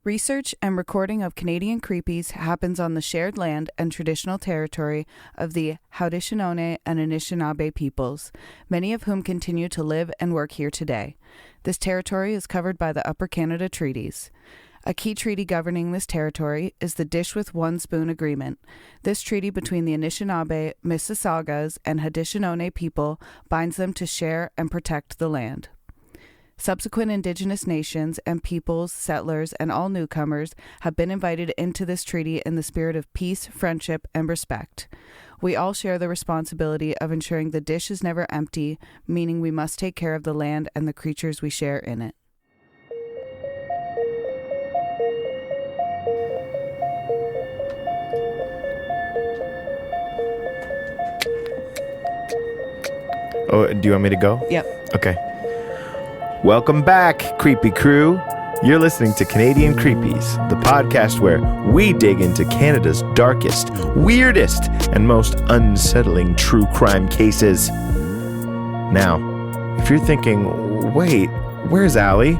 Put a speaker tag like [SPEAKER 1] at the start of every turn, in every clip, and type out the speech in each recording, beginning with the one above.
[SPEAKER 1] Research and recording of Canadian creepies happens on the shared land and traditional territory of the Haudenosaunee and Anishinaabe peoples, many of whom continue to live and work here today. This territory is covered by the Upper Canada Treaties. A key treaty governing this territory is the Dish with One Spoon Agreement. This treaty between the Anishinaabe, Mississaugas, and Haudenosaunee people binds them to share and protect the land. Subsequent Indigenous nations and peoples, settlers, and all newcomers have been invited into this treaty in the spirit of peace, friendship, and respect. We all share the responsibility of ensuring the dish is never empty, meaning we must take care of the land and the creatures we share in it.
[SPEAKER 2] Oh, do you want me to go?
[SPEAKER 1] Yep.
[SPEAKER 2] Okay. Welcome back, Creepy Crew. You're listening to Canadian Creepies, the podcast where we dig into Canada's darkest, weirdest, and most unsettling true crime cases. Now, if you're thinking, wait, where's Allie?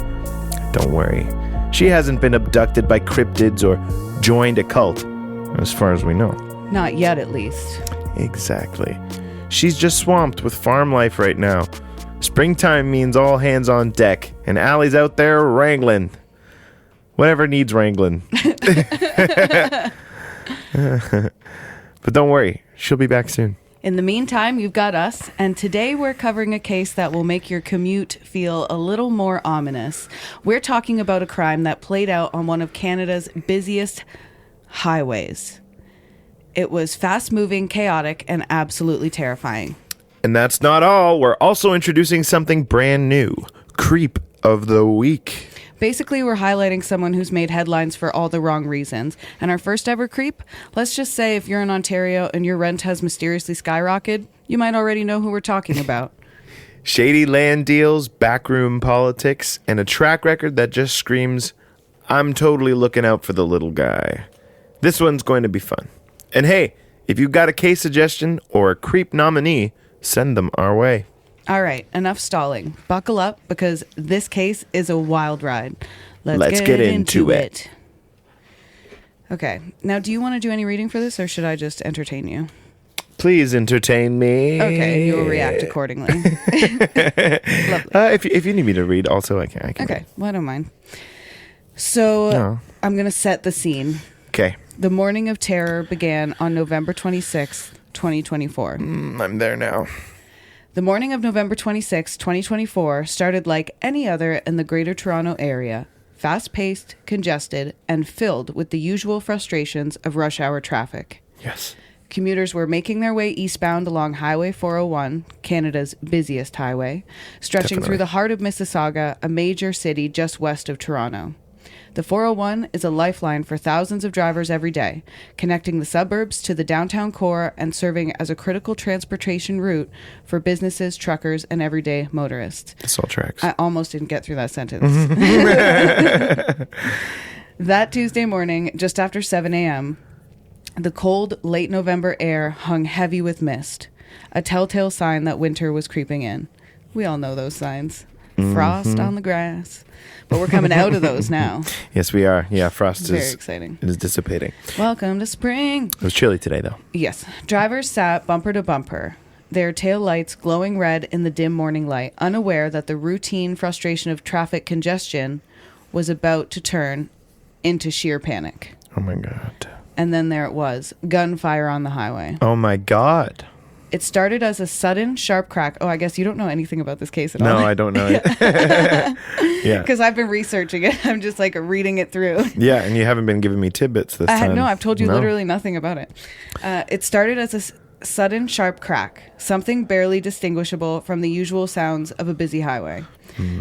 [SPEAKER 2] Don't worry. She hasn't been abducted by cryptids or joined a cult, as far as we know.
[SPEAKER 1] Not yet, at least.
[SPEAKER 2] Exactly. She's just swamped with farm life right now. Springtime means all hands on deck, and Allie's out there wrangling. Whatever needs wrangling. But don't worry, she'll be back soon.
[SPEAKER 1] In the meantime, you've got us, and today we're covering a case that will make your commute feel a little more ominous. We're talking about a crime that played out on one of Canada's busiest highways. It was fast-moving, chaotic, and absolutely terrifying.
[SPEAKER 2] And that's not all. We're also introducing something brand new. Creep of the Week.
[SPEAKER 1] Basically, we're highlighting someone who's made headlines for all the wrong reasons. And our first ever creep, let's just say if you're in Ontario and your rent has mysteriously skyrocketed, you might already know who we're talking about.
[SPEAKER 2] Shady land deals, backroom politics, and a track record that just screams, I'm totally looking out for the little guy. This one's going to be fun. And hey, if you've got a case suggestion or a creep nominee, send them our way.
[SPEAKER 1] All right, enough stalling. Buckle up because this case is a wild ride. Let's get into it. Okay, now do you want to do any reading for this or should I just entertain you?
[SPEAKER 2] Please entertain me.
[SPEAKER 1] Okay, you will react accordingly. Lovely.
[SPEAKER 2] If you need me to read, also I can.
[SPEAKER 1] Okay, well, I don't mind. So I'm going to set the scene.
[SPEAKER 2] Okay.
[SPEAKER 1] The morning of terror began on November 26th, 2024.
[SPEAKER 2] I'm there now.
[SPEAKER 1] The morning of November 26, 2024 started like any other in the Greater Toronto Area, fast-paced, congested, and filled with the usual frustrations of rush hour traffic.
[SPEAKER 2] Yes.
[SPEAKER 1] Commuters were making their way eastbound along Highway 401, Canada's busiest highway, stretching through the heart of Mississauga, a major city just west of Toronto. The 401 is a lifeline for thousands of drivers every day, connecting the suburbs to the downtown core and serving as a critical transportation route for businesses, truckers, and everyday motorists.
[SPEAKER 2] This all tracks.
[SPEAKER 1] I almost didn't get through that sentence. That Tuesday morning, just after 7 a.m., the cold, late November air hung heavy with mist, a telltale sign that winter was creeping in. We all know those signs. Frost on the grass. But we're coming out of those now.
[SPEAKER 2] Yes, we are. Yeah, frost
[SPEAKER 1] Very exciting.
[SPEAKER 2] It is dissipating.
[SPEAKER 1] Welcome to spring.
[SPEAKER 2] It was chilly today, though.
[SPEAKER 1] Yes. Drivers sat bumper to bumper, their tail lights glowing red in the dim morning light, unaware that the routine frustration of traffic congestion was about to turn into sheer panic.
[SPEAKER 2] Oh, my God.
[SPEAKER 1] And then there it was, gunfire on the highway.
[SPEAKER 2] Oh, my God.
[SPEAKER 1] It started as a sudden, sharp crack. Oh, I guess you don't know anything about this case at all.
[SPEAKER 2] No, I don't know it. Yeah.
[SPEAKER 1] Because I've been researching it. I'm just like reading it through.
[SPEAKER 2] Yeah, and you haven't been giving me tidbits this time.
[SPEAKER 1] No, I've told you literally nothing about it. It started as a sudden, sharp crack, something barely distinguishable from the usual sounds of a busy highway.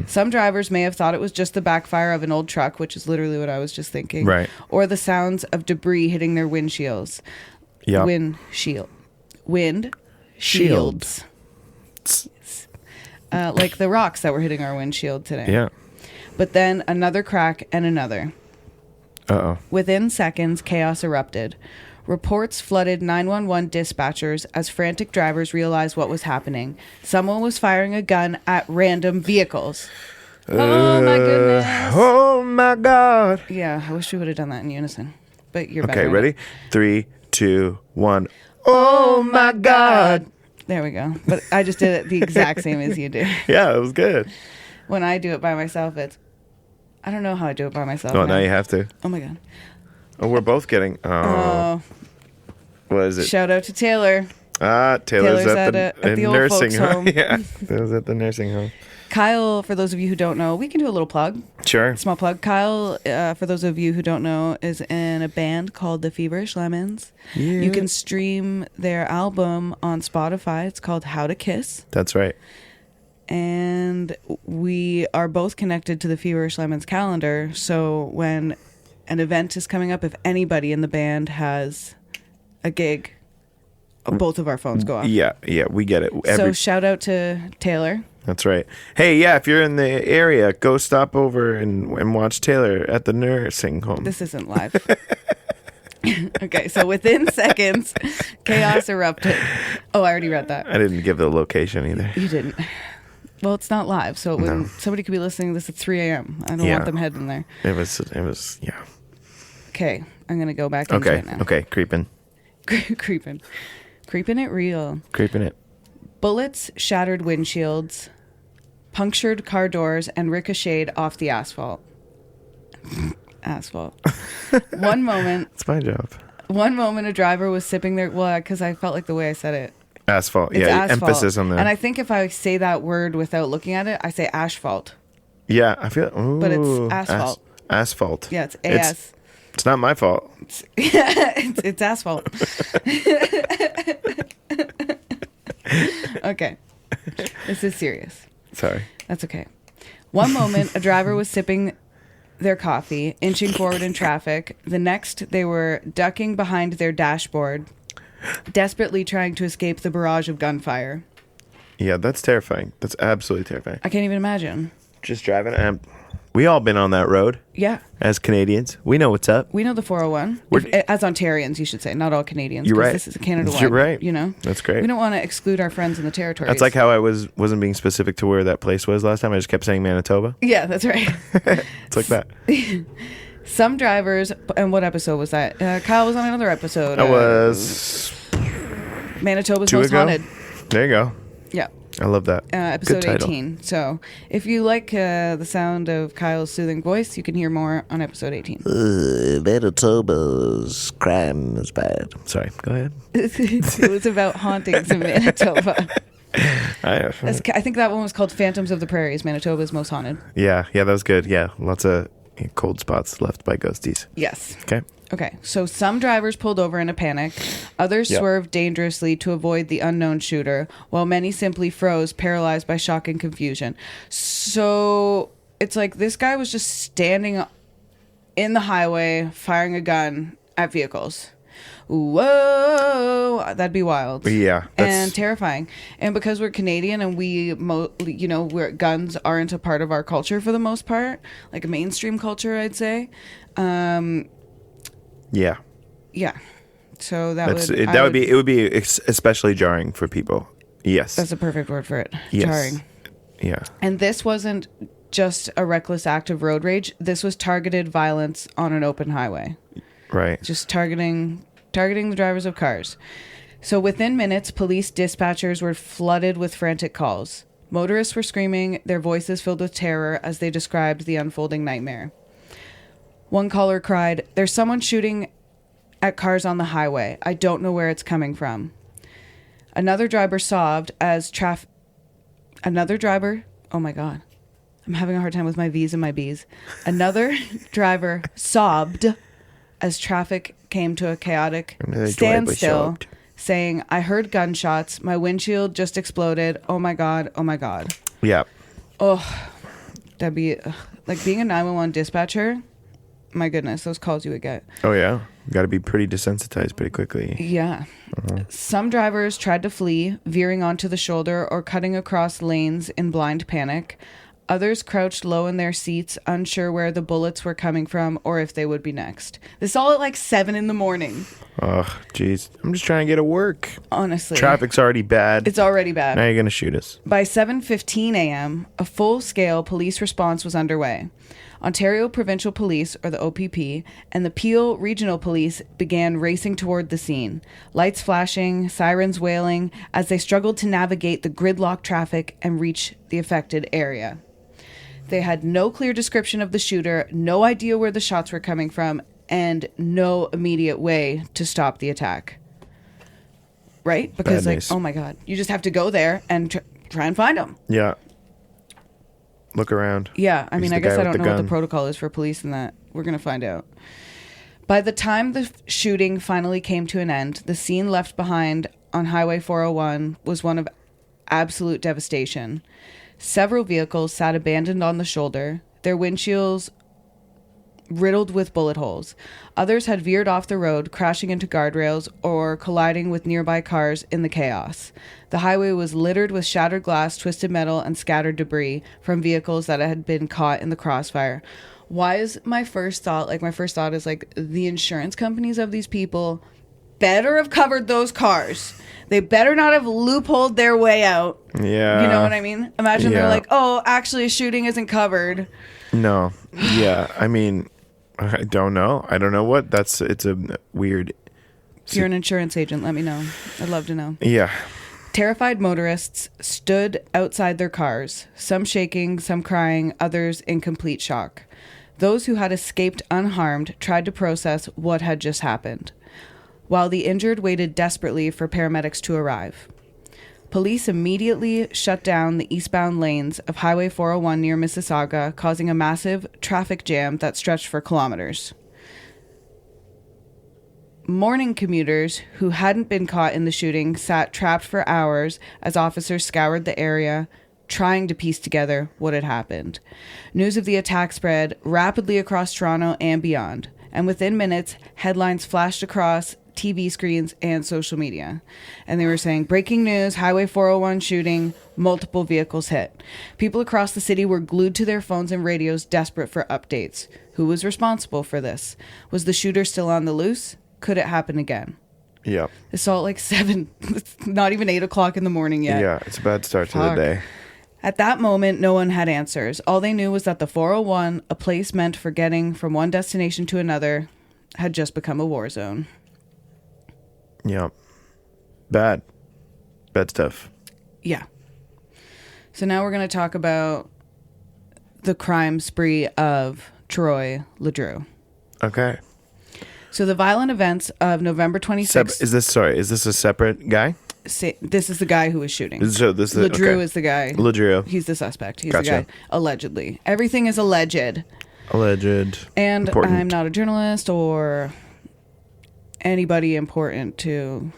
[SPEAKER 1] Some drivers may have thought it was just the backfire of an old truck, which is literally what I was just thinking.
[SPEAKER 2] Right.
[SPEAKER 1] Or the sounds of debris hitting their windshields.
[SPEAKER 2] Yeah.
[SPEAKER 1] Windshields. Like the rocks that were hitting our windshield today.
[SPEAKER 2] Yeah.
[SPEAKER 1] But then another crack and another.
[SPEAKER 2] Uh-oh.
[SPEAKER 1] Within seconds, chaos erupted. Reports flooded 911 dispatchers as frantic drivers realized what was happening. Someone was firing a gun at random vehicles. Oh my goodness.
[SPEAKER 2] Oh my God.
[SPEAKER 1] Yeah, I wish we would have done that in unison. But you're better.
[SPEAKER 2] Okay,
[SPEAKER 1] at
[SPEAKER 2] ready?
[SPEAKER 1] it.
[SPEAKER 2] 3, 2, 1. Oh my God.
[SPEAKER 1] There we go. But I just did it the exact same as you do.
[SPEAKER 2] Yeah, it was good.
[SPEAKER 1] When I do it by myself, I don't know how I do it by myself.
[SPEAKER 2] Oh, now you have to.
[SPEAKER 1] Oh my God.
[SPEAKER 2] Oh, we're both getting.
[SPEAKER 1] Oh.
[SPEAKER 2] What is it?
[SPEAKER 1] Shout out to Taylor.
[SPEAKER 2] Taylor's at the
[SPEAKER 1] old
[SPEAKER 2] nursing
[SPEAKER 1] folks home.
[SPEAKER 2] Yeah, Taylor's at the nursing home.
[SPEAKER 1] Kyle, for those of you who don't know, we can do a little plug.
[SPEAKER 2] Sure.
[SPEAKER 1] Small plug. Kyle, for those of you who don't know, is in a band called the Feverish Lemons.
[SPEAKER 2] Yeah.
[SPEAKER 1] You can stream their album on Spotify. It's called How to Kiss.
[SPEAKER 2] That's right.
[SPEAKER 1] And we are both connected to the Feverish Lemons calendar. So when an event is coming up, if anybody in the band has a gig, both of our phones go off.
[SPEAKER 2] Yeah, we get it.
[SPEAKER 1] So shout out to Taylor.
[SPEAKER 2] That's right. Hey, yeah, if you're in the area, go stop over and watch Taylor at the nursing home.
[SPEAKER 1] This isn't live. Okay, so within seconds, chaos erupted. Oh, I already read that.
[SPEAKER 2] I didn't give the location either.
[SPEAKER 1] You didn't. Well, it's not live, so when somebody could be listening to this at 3 a.m. I don't want them heading there.
[SPEAKER 2] It was, yeah.
[SPEAKER 1] Okay, I'm going to go back into it now.
[SPEAKER 2] Okay, creeping.
[SPEAKER 1] Creeping. Creeping it real.
[SPEAKER 2] Creeping it.
[SPEAKER 1] Bullets shattered windshields, punctured car doors, and ricocheted off the asphalt. Asphalt. One moment.
[SPEAKER 2] It's my job.
[SPEAKER 1] One moment a driver was sipping their... Well, because I felt like the way I said it.
[SPEAKER 2] Asphalt.
[SPEAKER 1] It's
[SPEAKER 2] Yeah,
[SPEAKER 1] asphalt.
[SPEAKER 2] emphasis on that.
[SPEAKER 1] And I think if I say that word without looking at it, I say asphalt.
[SPEAKER 2] Yeah, I feel... Ooh,
[SPEAKER 1] But it's asphalt.
[SPEAKER 2] Asphalt.
[SPEAKER 1] Yeah, it's A-S.
[SPEAKER 2] It's not my fault.
[SPEAKER 1] It's asphalt. Okay. This is serious.
[SPEAKER 2] Sorry.
[SPEAKER 1] That's okay. One moment, a driver was sipping their coffee, inching forward in traffic. The next, they were ducking behind their dashboard, desperately trying to escape the barrage of gunfire.
[SPEAKER 2] Yeah, that's terrifying. That's absolutely terrifying.
[SPEAKER 1] I can't even imagine.
[SPEAKER 2] Just driving. We all been on that road.
[SPEAKER 1] Yeah.
[SPEAKER 2] As Canadians, we know what's up.
[SPEAKER 1] We know the 401. As Ontarians, you should say, not all Canadians.
[SPEAKER 2] You're right.
[SPEAKER 1] This is Canada-wide.
[SPEAKER 2] You're right.
[SPEAKER 1] You know?
[SPEAKER 2] That's great.
[SPEAKER 1] We don't want to exclude our friends in the territories.
[SPEAKER 2] That's like how I wasn't being specific to where that place was last time. I just kept saying Manitoba.
[SPEAKER 1] Yeah, that's right.
[SPEAKER 2] It's like that.
[SPEAKER 1] Some drivers, and what episode was that? Kyle was on another episode.
[SPEAKER 2] I was
[SPEAKER 1] Manitoba's
[SPEAKER 2] 2
[SPEAKER 1] Most
[SPEAKER 2] ago.
[SPEAKER 1] Haunted.
[SPEAKER 2] There you go.
[SPEAKER 1] Yeah.
[SPEAKER 2] I love that.
[SPEAKER 1] Episode
[SPEAKER 2] Good title.
[SPEAKER 1] 18. So if you like the sound of Kyle's soothing voice, you can hear more on episode 18.
[SPEAKER 3] Manitoba's crime is bad.
[SPEAKER 2] Sorry, go ahead.
[SPEAKER 1] It was about hauntings in Manitoba. I think that one was called Phantoms of the Prairies, Manitoba's Most Haunted.
[SPEAKER 2] Yeah, that was good. Yeah, lots of cold spots left by ghosties.
[SPEAKER 1] Yes.
[SPEAKER 2] Okay,
[SPEAKER 1] so some drivers pulled over in a panic. Others swerved dangerously to avoid the unknown shooter, while many simply froze, paralyzed by shock and confusion. So it's like this guy was just standing in the highway, firing a gun at vehicles. Whoa, that'd be wild.
[SPEAKER 2] Yeah,
[SPEAKER 1] and terrifying. And because we're Canadian and we're guns aren't a part of our culture for the most part, like a mainstream culture, I'd say.
[SPEAKER 2] Yeah.
[SPEAKER 1] So
[SPEAKER 2] it would be especially jarring for people. Yes.
[SPEAKER 1] That's a perfect word for it.
[SPEAKER 2] Yes.
[SPEAKER 1] Jarring.
[SPEAKER 2] Yeah.
[SPEAKER 1] And this wasn't just a reckless act of road rage. This was targeted violence on an open highway.
[SPEAKER 2] Right.
[SPEAKER 1] Just targeting the drivers of cars. So within minutes, police dispatchers were flooded with frantic calls. Motorists were screaming, their voices filled with terror as they described the unfolding nightmare. One caller cried, "There's someone shooting at cars on the highway. I don't know where it's coming from." Another driver sobbed as oh my God. I'm having a hard time with my V's and my B's. Another driver sobbed as traffic came to a chaotic standstill, saying, "I heard gunshots. My windshield just exploded. Oh my God. Oh my God."
[SPEAKER 2] Yeah.
[SPEAKER 1] Oh, that'd be like being a 911 dispatcher. My goodness, those calls you would get.
[SPEAKER 2] Oh, yeah. Got to be pretty desensitized pretty quickly.
[SPEAKER 1] Yeah. Some drivers tried to flee, veering onto the shoulder or cutting across lanes in blind panic. Others crouched low in their seats, unsure where the bullets were coming from or if they would be next. This all at like 7 in the morning.
[SPEAKER 2] Oh, jeez. I'm just trying to get to work.
[SPEAKER 1] Honestly.
[SPEAKER 2] Traffic's already bad.
[SPEAKER 1] It's already bad.
[SPEAKER 2] Now you're going to shoot us.
[SPEAKER 1] By 7:15 a.m., a full-scale police response was underway. Ontario Provincial Police, or the OPP, and the Peel Regional Police began racing toward the scene, lights flashing, sirens wailing, as they struggled to navigate the gridlocked traffic and reach the affected area. They had no clear description of the shooter, no idea where the shots were coming from, and no immediate way to stop the attack. Right? Because, oh my God, you just have to go there and try and find them.
[SPEAKER 2] Yeah. Look around.
[SPEAKER 1] Yeah, I mean, I guess I don't know what the
[SPEAKER 2] gun.
[SPEAKER 1] protocol is for police in that. We're going to find out. By the time the shooting finally came to an end, the scene left behind on Highway 401 was one of absolute devastation. Several vehicles sat abandoned on the shoulder, their windshields riddled with bullet holes. Others had veered off the road, crashing into guardrails or colliding with nearby cars in the chaos. The highway was littered with shattered glass, twisted metal, and scattered debris from vehicles that had been caught in the crossfire. Why is my first thought, is like the insurance companies of these people better have covered those cars. They better not have loopholed their way out.
[SPEAKER 2] Yeah.
[SPEAKER 1] You know what I mean? Imagine they're like, oh, actually a shooting isn't covered.
[SPEAKER 2] No. Yeah. I mean, I don't know. I don't know what. It's a weird.
[SPEAKER 1] If you're an insurance agent, let me know. I'd love to know.
[SPEAKER 2] Yeah.
[SPEAKER 1] Terrified motorists stood outside their cars, some shaking, some crying, others in complete shock. Those who had escaped unharmed tried to process what had just happened, while the injured waited desperately for paramedics to arrive. Police immediately shut down the eastbound lanes of Highway 401 near Mississauga, causing a massive traffic jam that stretched for kilometers. Morning commuters who hadn't been caught in the shooting sat trapped for hours as officers scoured the area, trying to piece together what had happened. News of the attack spread rapidly across Toronto and beyond, and within minutes, headlines flashed across TV screens and social media. And they were saying, breaking news, Highway 401 shooting, multiple vehicles hit. People across the city were glued to their phones and radios, desperate for updates. Who was responsible for this? Was the shooter still on the loose? Could it happen again?
[SPEAKER 2] Yeah.
[SPEAKER 1] It's all like 7, it's not even 8 o'clock in the morning yet.
[SPEAKER 2] Yeah, it's a bad start to the day.
[SPEAKER 1] At that moment, no one had answers. All they knew was that the 401, a place meant for getting from one destination to another, had just become a war zone.
[SPEAKER 2] Yeah. Bad stuff.
[SPEAKER 1] Yeah. So now we're going to talk about the crime spree of Troy LeDrew.
[SPEAKER 2] Okay.
[SPEAKER 1] So the violent events of November 26th...
[SPEAKER 2] Is this a separate guy?
[SPEAKER 1] This is the guy who was shooting.
[SPEAKER 2] So this is
[SPEAKER 1] LeDrew is the guy.
[SPEAKER 2] LeDrew.
[SPEAKER 1] He's the suspect. He's
[SPEAKER 2] Gotcha.
[SPEAKER 1] the guy. Allegedly. Everything is alleged.
[SPEAKER 2] Alleged.
[SPEAKER 1] And
[SPEAKER 2] Important.
[SPEAKER 1] I'm not a journalist or anybody important to,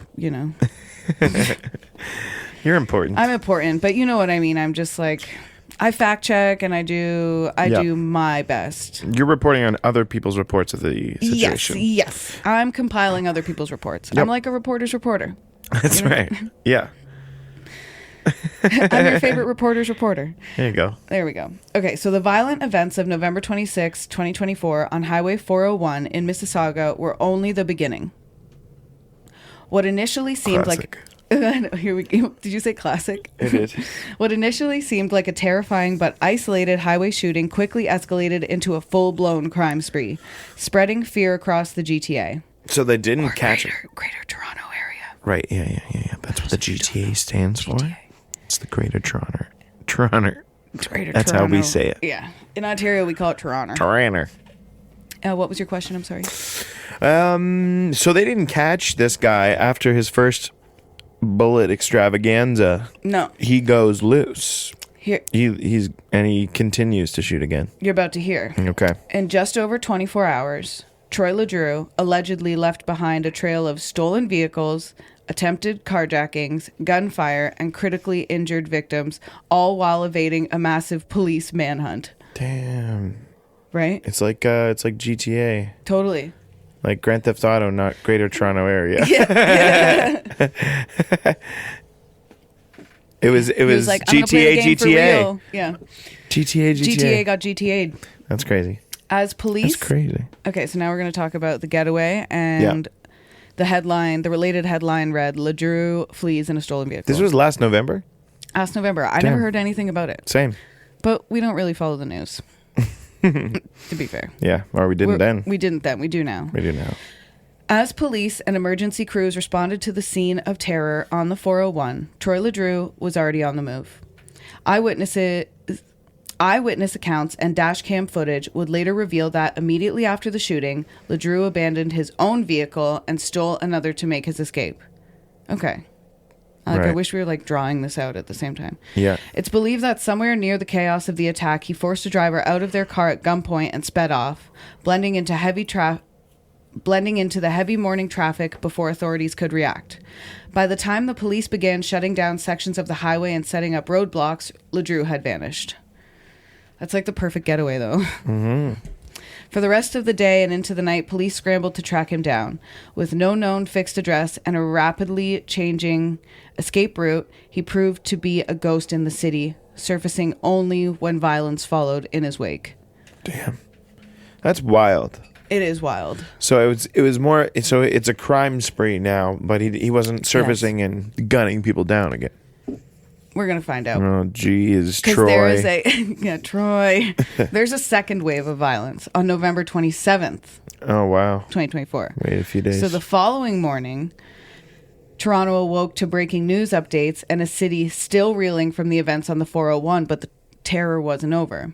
[SPEAKER 2] You're important.
[SPEAKER 1] I'm important, but you know what I mean. I'm just like, I fact check and I do my best.
[SPEAKER 2] You're reporting on other people's reports of the situation.
[SPEAKER 1] Yes. I'm compiling other people's reports.
[SPEAKER 2] Yep.
[SPEAKER 1] I'm like a reporter's reporter.
[SPEAKER 2] That's right. Yeah.
[SPEAKER 1] I'm your favorite reporter's reporter.
[SPEAKER 2] There you go.
[SPEAKER 1] There we go. Okay, so the violent events of November 26, 2024 on Highway 401 in Mississauga were only the beginning. What initially seemed
[SPEAKER 2] Classic.
[SPEAKER 1] Here we go. Did you say classic?
[SPEAKER 2] It did.
[SPEAKER 1] What initially seemed like a terrifying but isolated highway shooting quickly escalated into a full-blown crime spree, spreading fear across the GTA.
[SPEAKER 2] So they didn't catch it.
[SPEAKER 1] Greater Toronto area.
[SPEAKER 2] Right. Yeah. That's what the GTA stands for. It's the Greater Toronto. That's how we say it.
[SPEAKER 1] Yeah. In Ontario, we call it Toronto.
[SPEAKER 2] Toronto.
[SPEAKER 1] What was your question? I'm sorry.
[SPEAKER 2] So they didn't catch this guy after his first bullet extravaganza.
[SPEAKER 1] No.
[SPEAKER 2] He goes loose.
[SPEAKER 1] Here.
[SPEAKER 2] He continues to shoot again.
[SPEAKER 1] You're about to hear.
[SPEAKER 2] Okay.
[SPEAKER 1] In just over 24 hours, Troy LeDrew allegedly left behind a trail of stolen vehicles, attempted carjackings, gunfire, and critically injured victims, all while evading a massive police manhunt.
[SPEAKER 2] Damn.
[SPEAKER 1] Right?
[SPEAKER 2] It's like GTA.
[SPEAKER 1] Totally.
[SPEAKER 2] Like Grand Theft Auto, not Greater Toronto Area.
[SPEAKER 1] Yeah.
[SPEAKER 2] It was
[SPEAKER 1] He was like, I'm gonna
[SPEAKER 2] GTA
[SPEAKER 1] play the game for
[SPEAKER 2] GTA.
[SPEAKER 1] real. Yeah. GTA got GTA'd.
[SPEAKER 2] That's crazy.
[SPEAKER 1] As police...
[SPEAKER 2] That's crazy.
[SPEAKER 1] Okay, so now we're going to talk about the getaway, and the related headline read, LeDrew flees in a stolen vehicle.
[SPEAKER 2] This was last November?
[SPEAKER 1] Last November. I never heard anything about it.
[SPEAKER 2] Same.
[SPEAKER 1] But we don't really follow the news. To be fair.
[SPEAKER 2] Yeah, or we didn't then.
[SPEAKER 1] We didn't then. We do now.
[SPEAKER 2] We do now.
[SPEAKER 1] As police and emergency crews responded to the scene of terror on the 401, Troy LeDrew was already on the move. Eyewitness accounts and dash cam footage would later reveal that immediately after the shooting, LeDrew abandoned his own vehicle and stole another to make his escape. Okay. I wish we were drawing this out at the same time.
[SPEAKER 2] Yeah.
[SPEAKER 1] It's believed that somewhere near the chaos of the attack, he forced a driver out of their car at gunpoint and sped off, blending into the heavy morning traffic before authorities could react. By the time the police began shutting down sections of the highway and setting up roadblocks, LeDrew had vanished. That's like the perfect getaway, though.
[SPEAKER 2] Mm-hmm.
[SPEAKER 1] For the rest of the day and into the night, police scrambled to track him down. With no known fixed address and a rapidly changing escape route, he proved to be a ghost in the city, surfacing only when violence followed in his wake.
[SPEAKER 2] Damn. That's wild.
[SPEAKER 1] It is wild.
[SPEAKER 2] So it was more. So it's a crime spree now, but he wasn't surfacing and gunning people down again.
[SPEAKER 1] We're gonna find out.
[SPEAKER 2] Oh, geez, Troy.
[SPEAKER 1] Because there is Troy. There's a second wave of violence on November 27th.
[SPEAKER 2] Oh wow.
[SPEAKER 1] 2024.
[SPEAKER 2] Wait a few days.
[SPEAKER 1] So the following morning, Toronto awoke to breaking news updates and a city still reeling from the events on the 401, but the terror wasn't over.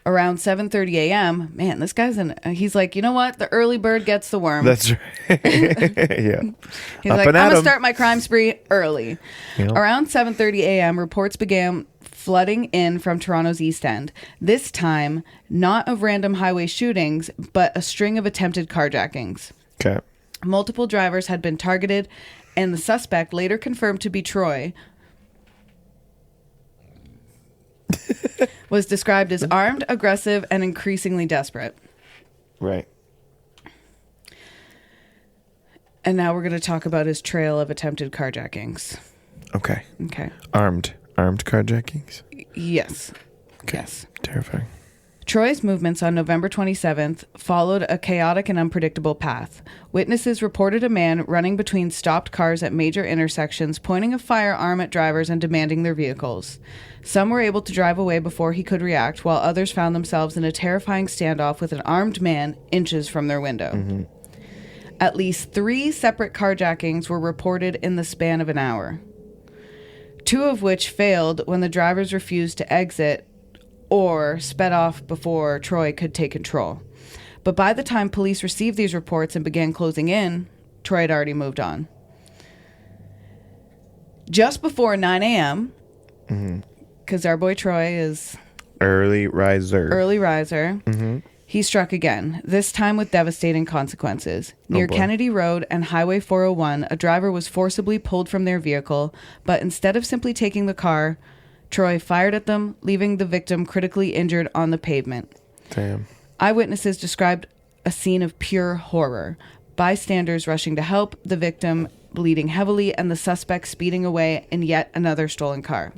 [SPEAKER 1] Around 7:30 a.m., man, this guy's he's like, you know what? The early bird gets the worm.
[SPEAKER 2] That's right. Yeah.
[SPEAKER 1] He's like, I'm going to start my crime spree early. Yep. Around 7:30 a.m., reports began flooding in from Toronto's East End. This time, not of random highway shootings, but a string of attempted carjackings.
[SPEAKER 2] Okay.
[SPEAKER 1] Multiple drivers had been targeted, and the suspect, later confirmed to be Troy, was described as armed, aggressive, and increasingly desperate.
[SPEAKER 2] Right.
[SPEAKER 1] And now we're going to talk about his trail of attempted carjackings.
[SPEAKER 2] Okay.
[SPEAKER 1] Okay.
[SPEAKER 2] Armed carjackings?
[SPEAKER 1] Yes.
[SPEAKER 2] Okay.
[SPEAKER 1] Yes.
[SPEAKER 2] Terrifying.
[SPEAKER 1] Troy's movements on November 27th followed a chaotic and unpredictable path. Witnesses reported a man running between stopped cars at major intersections, pointing a firearm at drivers and demanding their vehicles. Some were able to drive away before he could react, while others found themselves in a terrifying standoff with an armed man inches from their window. Mm-hmm. At least 3 separate carjackings were reported in the span of an hour, 2 of which failed when the drivers refused to exit or sped off before Troy could take control. But by the time police received these reports and began closing in, Troy had already moved on. Just before 9 a.m., because our boy Troy is...
[SPEAKER 2] Early riser.
[SPEAKER 1] Mm-hmm. He struck again, this time with devastating consequences. Near Kennedy Road and Highway 401, a driver was forcibly pulled from their vehicle, but instead of simply taking the car, Troy fired at them, leaving the victim critically injured on the pavement.
[SPEAKER 2] Damn.
[SPEAKER 1] Eyewitnesses described a scene of pure horror. Bystanders rushing to help, the victim bleeding heavily, and the suspect speeding away in yet another stolen car.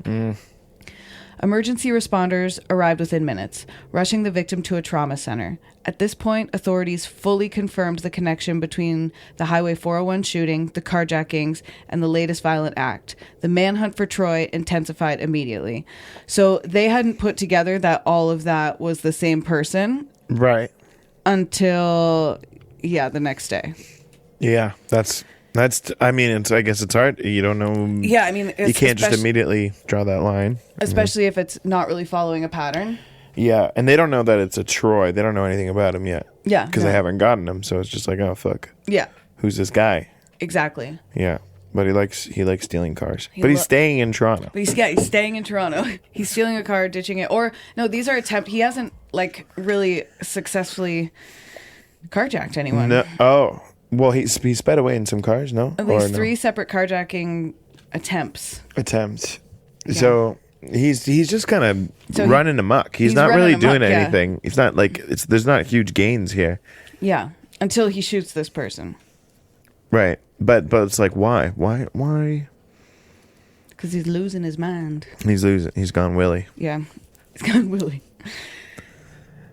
[SPEAKER 1] Emergency responders arrived within minutes, rushing the victim to a trauma center. At this point, authorities fully confirmed the connection between the Highway 401 shooting, the carjackings, and the latest violent act. The manhunt for Troy intensified immediately. So they hadn't put together that all of that was the same person.
[SPEAKER 2] Right.
[SPEAKER 1] Until, the next day.
[SPEAKER 2] Yeah, that's. I mean, I guess it's hard. You don't know.
[SPEAKER 1] Yeah, I mean,
[SPEAKER 2] you can't just immediately draw that line.
[SPEAKER 1] Especially if it's not really following a pattern.
[SPEAKER 2] Yeah, and they don't know that it's a Troy. They don't know anything about him yet.
[SPEAKER 1] Yeah.
[SPEAKER 2] Because they haven't gotten him, so it's just like, oh, fuck.
[SPEAKER 1] Yeah.
[SPEAKER 2] Who's this guy?
[SPEAKER 1] Exactly.
[SPEAKER 2] Yeah, but he likes stealing cars. But he's staying in Toronto.
[SPEAKER 1] But he's staying in Toronto. He's stealing a car, ditching it. Or, no, these are he hasn't, really successfly carjacked anyone.
[SPEAKER 2] No. Oh. Well, he sped away in some cars, no?
[SPEAKER 1] At least 3 separate carjacking attempts.
[SPEAKER 2] Yeah. So he's just kind of running amok. He's not really doing anything. Yeah. It's not like there's not huge gains here.
[SPEAKER 1] Yeah, until he shoots this person.
[SPEAKER 2] Right, but it's like why?
[SPEAKER 1] Because he's losing his mind.
[SPEAKER 2] He's gone Willy.
[SPEAKER 1] Yeah, he's gone Willy.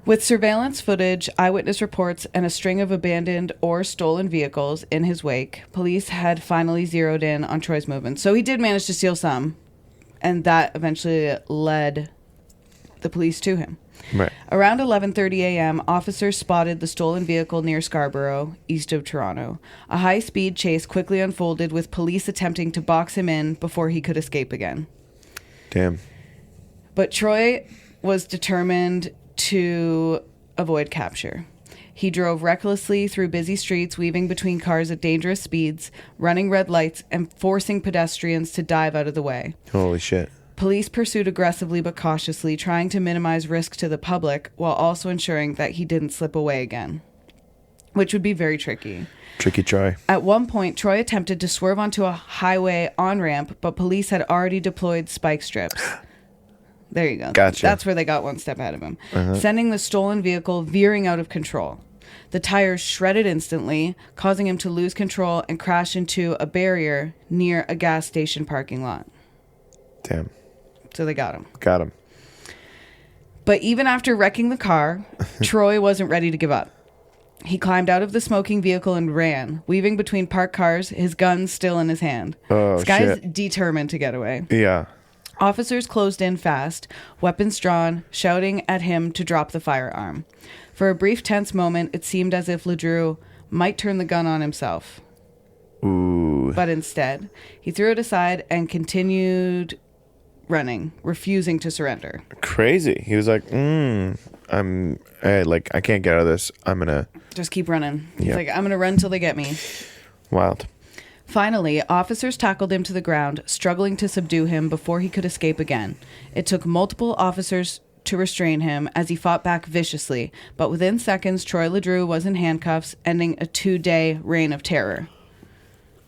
[SPEAKER 1] With surveillance footage, eyewitness reports, and a string of abandoned or stolen vehicles in his wake, police had finally zeroed in on Troy's movements. So he did manage to steal some, and that eventually led the police to him.
[SPEAKER 2] Right.
[SPEAKER 1] Around 11:30 a.m., officers spotted the stolen vehicle near Scarborough, east of Toronto. A high-speed chase quickly unfolded, with police attempting to box him in before he could escape again.
[SPEAKER 2] Damn.
[SPEAKER 1] But Troy was determined to avoid capture. He drove recklessly through busy streets, weaving between cars at dangerous speeds, running red lights, and forcing pedestrians to dive out of the way.
[SPEAKER 2] Holy shit.
[SPEAKER 1] Police pursued aggressively but cautiously, trying to minimize risk to the public while also ensuring that he didn't slip away again, which would be very tricky.
[SPEAKER 2] Tricky try.
[SPEAKER 1] At one point, Troy attempted to swerve onto a highway on-ramp, but police had already deployed spike strips. There you go.
[SPEAKER 2] Gotcha.
[SPEAKER 1] That's where they got one step ahead of him, sending the stolen vehicle veering out of control. The tires shredded instantly, causing him to lose control and crash into a barrier near a gas station parking lot.
[SPEAKER 2] Damn.
[SPEAKER 1] So they got him.
[SPEAKER 2] Got him.
[SPEAKER 1] But even after wrecking the car, Troy wasn't ready to give up. He climbed out of the smoking vehicle and ran, weaving between parked cars, his gun still in his hand.
[SPEAKER 2] Oh,
[SPEAKER 1] this guy's
[SPEAKER 2] shit.
[SPEAKER 1] determined to get away.
[SPEAKER 2] Yeah.
[SPEAKER 1] Officers closed in fast, weapons drawn, shouting at him to drop the firearm. For a brief tense moment, it seemed as if LeDrew might turn the gun on himself.
[SPEAKER 2] Ooh.
[SPEAKER 1] But instead, he threw it aside and continued running, refusing to surrender.
[SPEAKER 2] Crazy. He was like, I can't get out of this. I'm gonna
[SPEAKER 1] Just keep running. He's
[SPEAKER 2] Yeah.
[SPEAKER 1] like, I'm going to run till they get me.
[SPEAKER 2] wild.
[SPEAKER 1] Finally, officers tackled him to the ground, struggling to subdue him before he could escape again. It took multiple officers to restrain him as he fought back viciously, but within seconds, Troy LeDrew was in handcuffs, ending a 2-day reign of terror.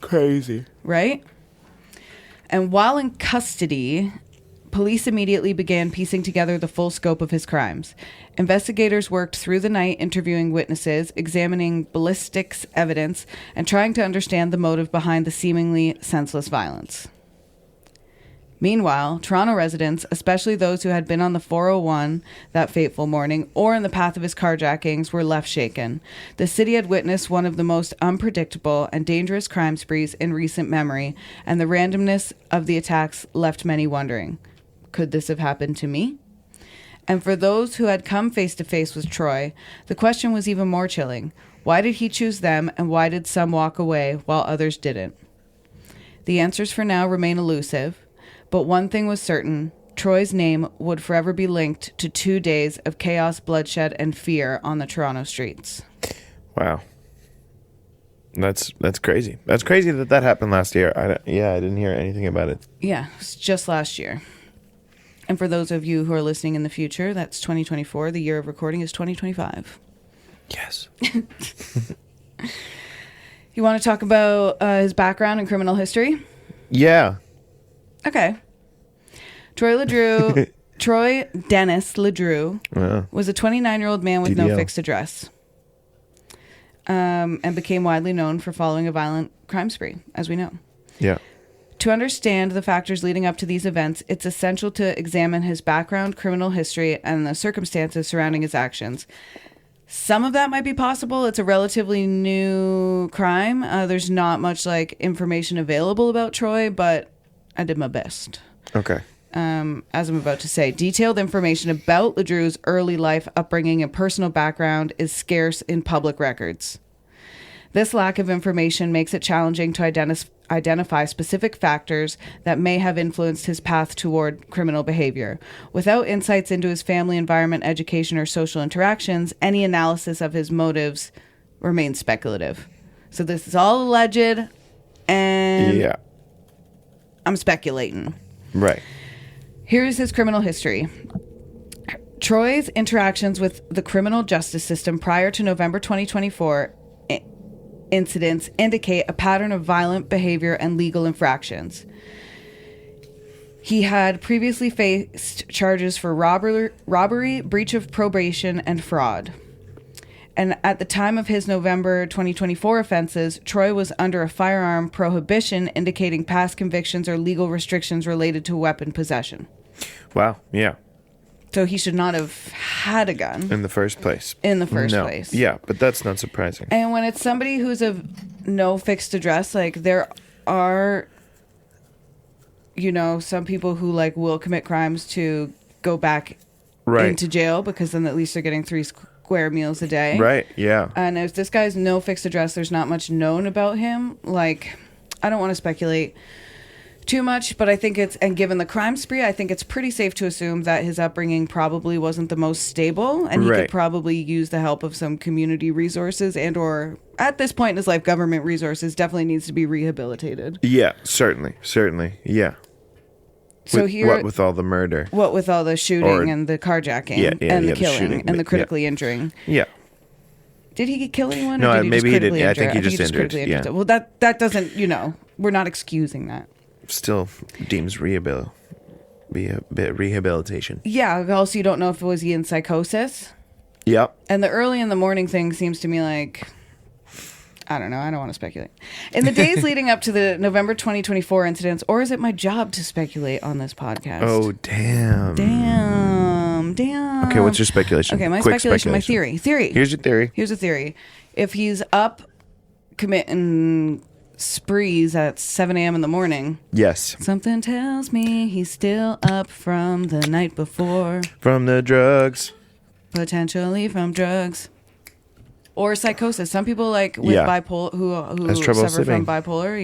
[SPEAKER 2] Crazy.
[SPEAKER 1] Right? And while in custody, police immediately began piecing together the full scope of his crimes. Investigators worked through the night interviewing witnesses, examining ballistics evidence, and trying to understand the motive behind the seemingly senseless violence. Meanwhile, Toronto residents, especially those who had been on the 401 that fateful morning or in the path of his carjackings, were left shaken. The city had witnessed one of the most unpredictable and dangerous crime sprees in recent memory, and the randomness of the attacks left many wondering, could this have happened to me? And for those who had come face to face with Troy, the question was even more chilling. Why did he choose them, and why did some walk away while others didn't? The answers for now remain elusive, but one thing was certain. Troy's name would forever be linked to 2 days of chaos, bloodshed, and fear on the Toronto streets.
[SPEAKER 2] Wow. That's crazy. That's crazy that happened last year. I didn't hear anything about it.
[SPEAKER 1] Yeah, it's just last year. And for those of you who are listening in the future, that's 2024. The year of recording is 2025.
[SPEAKER 2] Yes.
[SPEAKER 1] You want to talk about his background and criminal history?
[SPEAKER 2] Yeah.
[SPEAKER 1] Okay. Troy Dennis LeDrew was a 29-year-old man with no
[SPEAKER 2] DDL.
[SPEAKER 1] fixed address, and became widely known for following a violent crime spree, as we know.
[SPEAKER 2] Yeah.
[SPEAKER 1] To understand the factors leading up to these events, it's essential to examine his background, criminal history, and the circumstances surrounding his actions. Some of that might be possible. It's a relatively new crime. There's not much information available about Troy, but I did my best.
[SPEAKER 2] Okay.
[SPEAKER 1] As I'm about to say, detailed information about LeDrew's early life, upbringing, and personal background is scarce in public records. This lack of information makes it challenging to identify specific factors that may have influenced his path toward criminal behavior. Without insights into his family, environment, education, or social interactions, any analysis of his motives remains speculative. So this is all alleged, and
[SPEAKER 2] Yeah.
[SPEAKER 1] I'm speculating.
[SPEAKER 2] Right.
[SPEAKER 1] Here's his criminal history. Troy's interactions with the criminal justice system prior to November 2024 incidents indicate a pattern of violent behavior and legal infractions. He had previously faced charges for robbery, breach of probation, and fraud. And at the time of his November 2024 offenses, Troy was under a firearm prohibition indicating past convictions or legal restrictions related to weapon possession.
[SPEAKER 2] Wow. Yeah.
[SPEAKER 1] So he should not have had a gun
[SPEAKER 2] In the first place.
[SPEAKER 1] place.
[SPEAKER 2] Yeah, but that's not surprising.
[SPEAKER 1] And when it's somebody who's of no fixed address, like there are, some people who like will commit crimes to go back into jail because then at least they're getting 3 square meals a day.
[SPEAKER 2] Right, yeah.
[SPEAKER 1] And if this guy's no fixed address, there's not much known about him. Like, I don't want to speculate too much, but I think and given the crime spree, I think it's pretty safe to assume that his upbringing probably wasn't the most stable, and he could probably use the help of some community resources or at this point in his life, government resources. Definitely needs to be rehabilitated.
[SPEAKER 2] Yeah, certainly, yeah.
[SPEAKER 1] So
[SPEAKER 2] what with all the murder?
[SPEAKER 1] What with all the shooting and the carjacking and the killing
[SPEAKER 2] shooting,
[SPEAKER 1] and the critically injuring?
[SPEAKER 2] Yeah.
[SPEAKER 1] Did he kill anyone?
[SPEAKER 2] No,
[SPEAKER 1] or did he
[SPEAKER 2] maybe
[SPEAKER 1] just
[SPEAKER 2] he didn't.
[SPEAKER 1] injure?
[SPEAKER 2] I think he just injured. Yeah.
[SPEAKER 1] Well, that doesn't, we're not excusing that.
[SPEAKER 2] Still deems rehabilitation.
[SPEAKER 1] Yeah. Also, you don't know if was he in psychosis.
[SPEAKER 2] Yep.
[SPEAKER 1] And the early in the morning thing seems to me like, I don't know. I don't want to speculate. In the days leading up to the November 2024 incidents, or is it my job to speculate on this podcast?
[SPEAKER 2] Oh, damn. Okay, what's your speculation?
[SPEAKER 1] Okay, my speculation, my theory.
[SPEAKER 2] Here's your theory.
[SPEAKER 1] Here's a theory. If he's up committing sprees at 7 a.m. in the morning.
[SPEAKER 2] Yes.
[SPEAKER 1] Something tells me he's still up from the night before.
[SPEAKER 2] From the drugs.
[SPEAKER 1] Potentially from drugs. Or psychosis. Some people with bipolar who suffer from bipolar,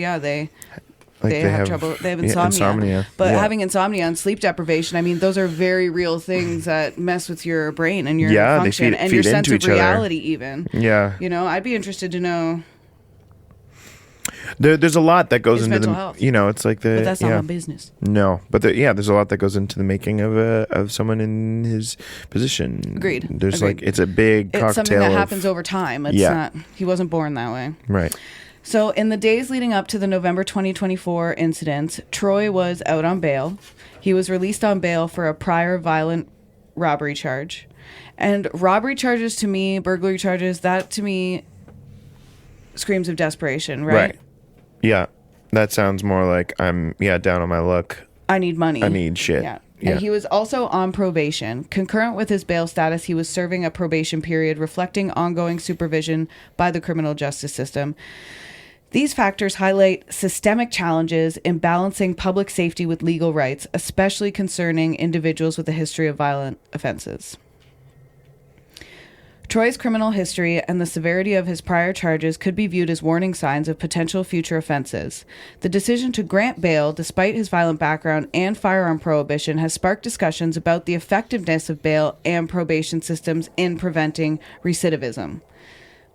[SPEAKER 1] they have trouble. They have insomnia. But having insomnia and sleep deprivation, I mean, those are very real things that mess with your brain and your function and your sense of reality even.
[SPEAKER 2] Yeah.
[SPEAKER 1] I'd be interested to know.
[SPEAKER 2] There's a lot that goes into
[SPEAKER 1] mental
[SPEAKER 2] the
[SPEAKER 1] health.
[SPEAKER 2] It's like the
[SPEAKER 1] But that's not my business.
[SPEAKER 2] No, but there's a lot that goes into the making of someone in his position.
[SPEAKER 1] Agreed.
[SPEAKER 2] There's it's a big cocktail.
[SPEAKER 1] It's something that happens over time. It's not. He wasn't born that way.
[SPEAKER 2] Right.
[SPEAKER 1] So in the days leading up to the November 2024 incident, Troy was out on bail. He was released on bail for a prior violent robbery charge, and robbery charges to me, burglary charges, that to me screams of desperation, right?
[SPEAKER 2] Yeah, that sounds more like I'm down on my luck.
[SPEAKER 1] I need money.
[SPEAKER 2] I need shit.
[SPEAKER 1] Yeah. And he was also on probation. Concurrent with his bail status, he was serving a probation period reflecting ongoing supervision by the criminal justice system. These factors highlight systemic challenges in balancing public safety with legal rights, especially concerning individuals with a history of violent offenses. Troy's criminal history and the severity of his prior charges could be viewed as warning signs of potential future offenses. The decision to grant bail, despite his violent background and firearm prohibition, has sparked discussions about the effectiveness of bail and probation systems in preventing recidivism,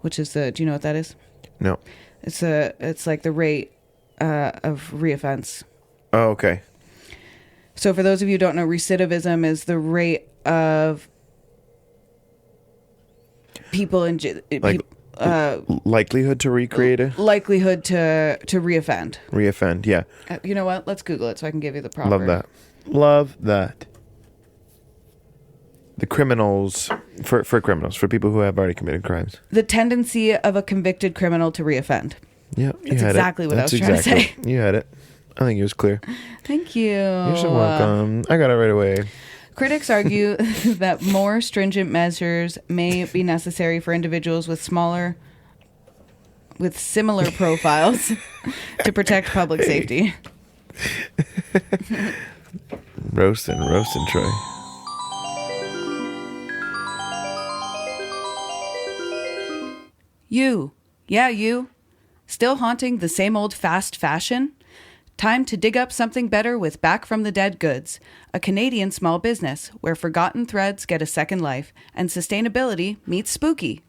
[SPEAKER 1] which is do you know what that is?
[SPEAKER 2] No.
[SPEAKER 1] It's like the rate of reoffense.
[SPEAKER 2] Oh, okay.
[SPEAKER 1] So for those of you who don't know, recidivism is the rate of people in
[SPEAKER 2] likelihood to recreate it.
[SPEAKER 1] Likelihood to reoffend.
[SPEAKER 2] Reoffend, yeah.
[SPEAKER 1] You know what? Let's Google it so I can give you the proper.
[SPEAKER 2] Love that. The criminals for criminals, for people who have already committed crimes.
[SPEAKER 1] The tendency of a convicted criminal to reoffend.
[SPEAKER 2] Yeah,
[SPEAKER 1] that's exactly what I was trying to say.
[SPEAKER 2] You had it. I think it was clear.
[SPEAKER 1] Thank you.
[SPEAKER 2] You're so welcome. I got it right away.
[SPEAKER 1] Critics argue that more stringent measures may be necessary for individuals with similar profiles to protect public safety.
[SPEAKER 2] Roasting Troy.
[SPEAKER 1] You. Still haunting the same old fast fashion? Time to dig up something better with Back from the Dead Goods, a Canadian small business where forgotten threads get a second life and sustainability meets spooky.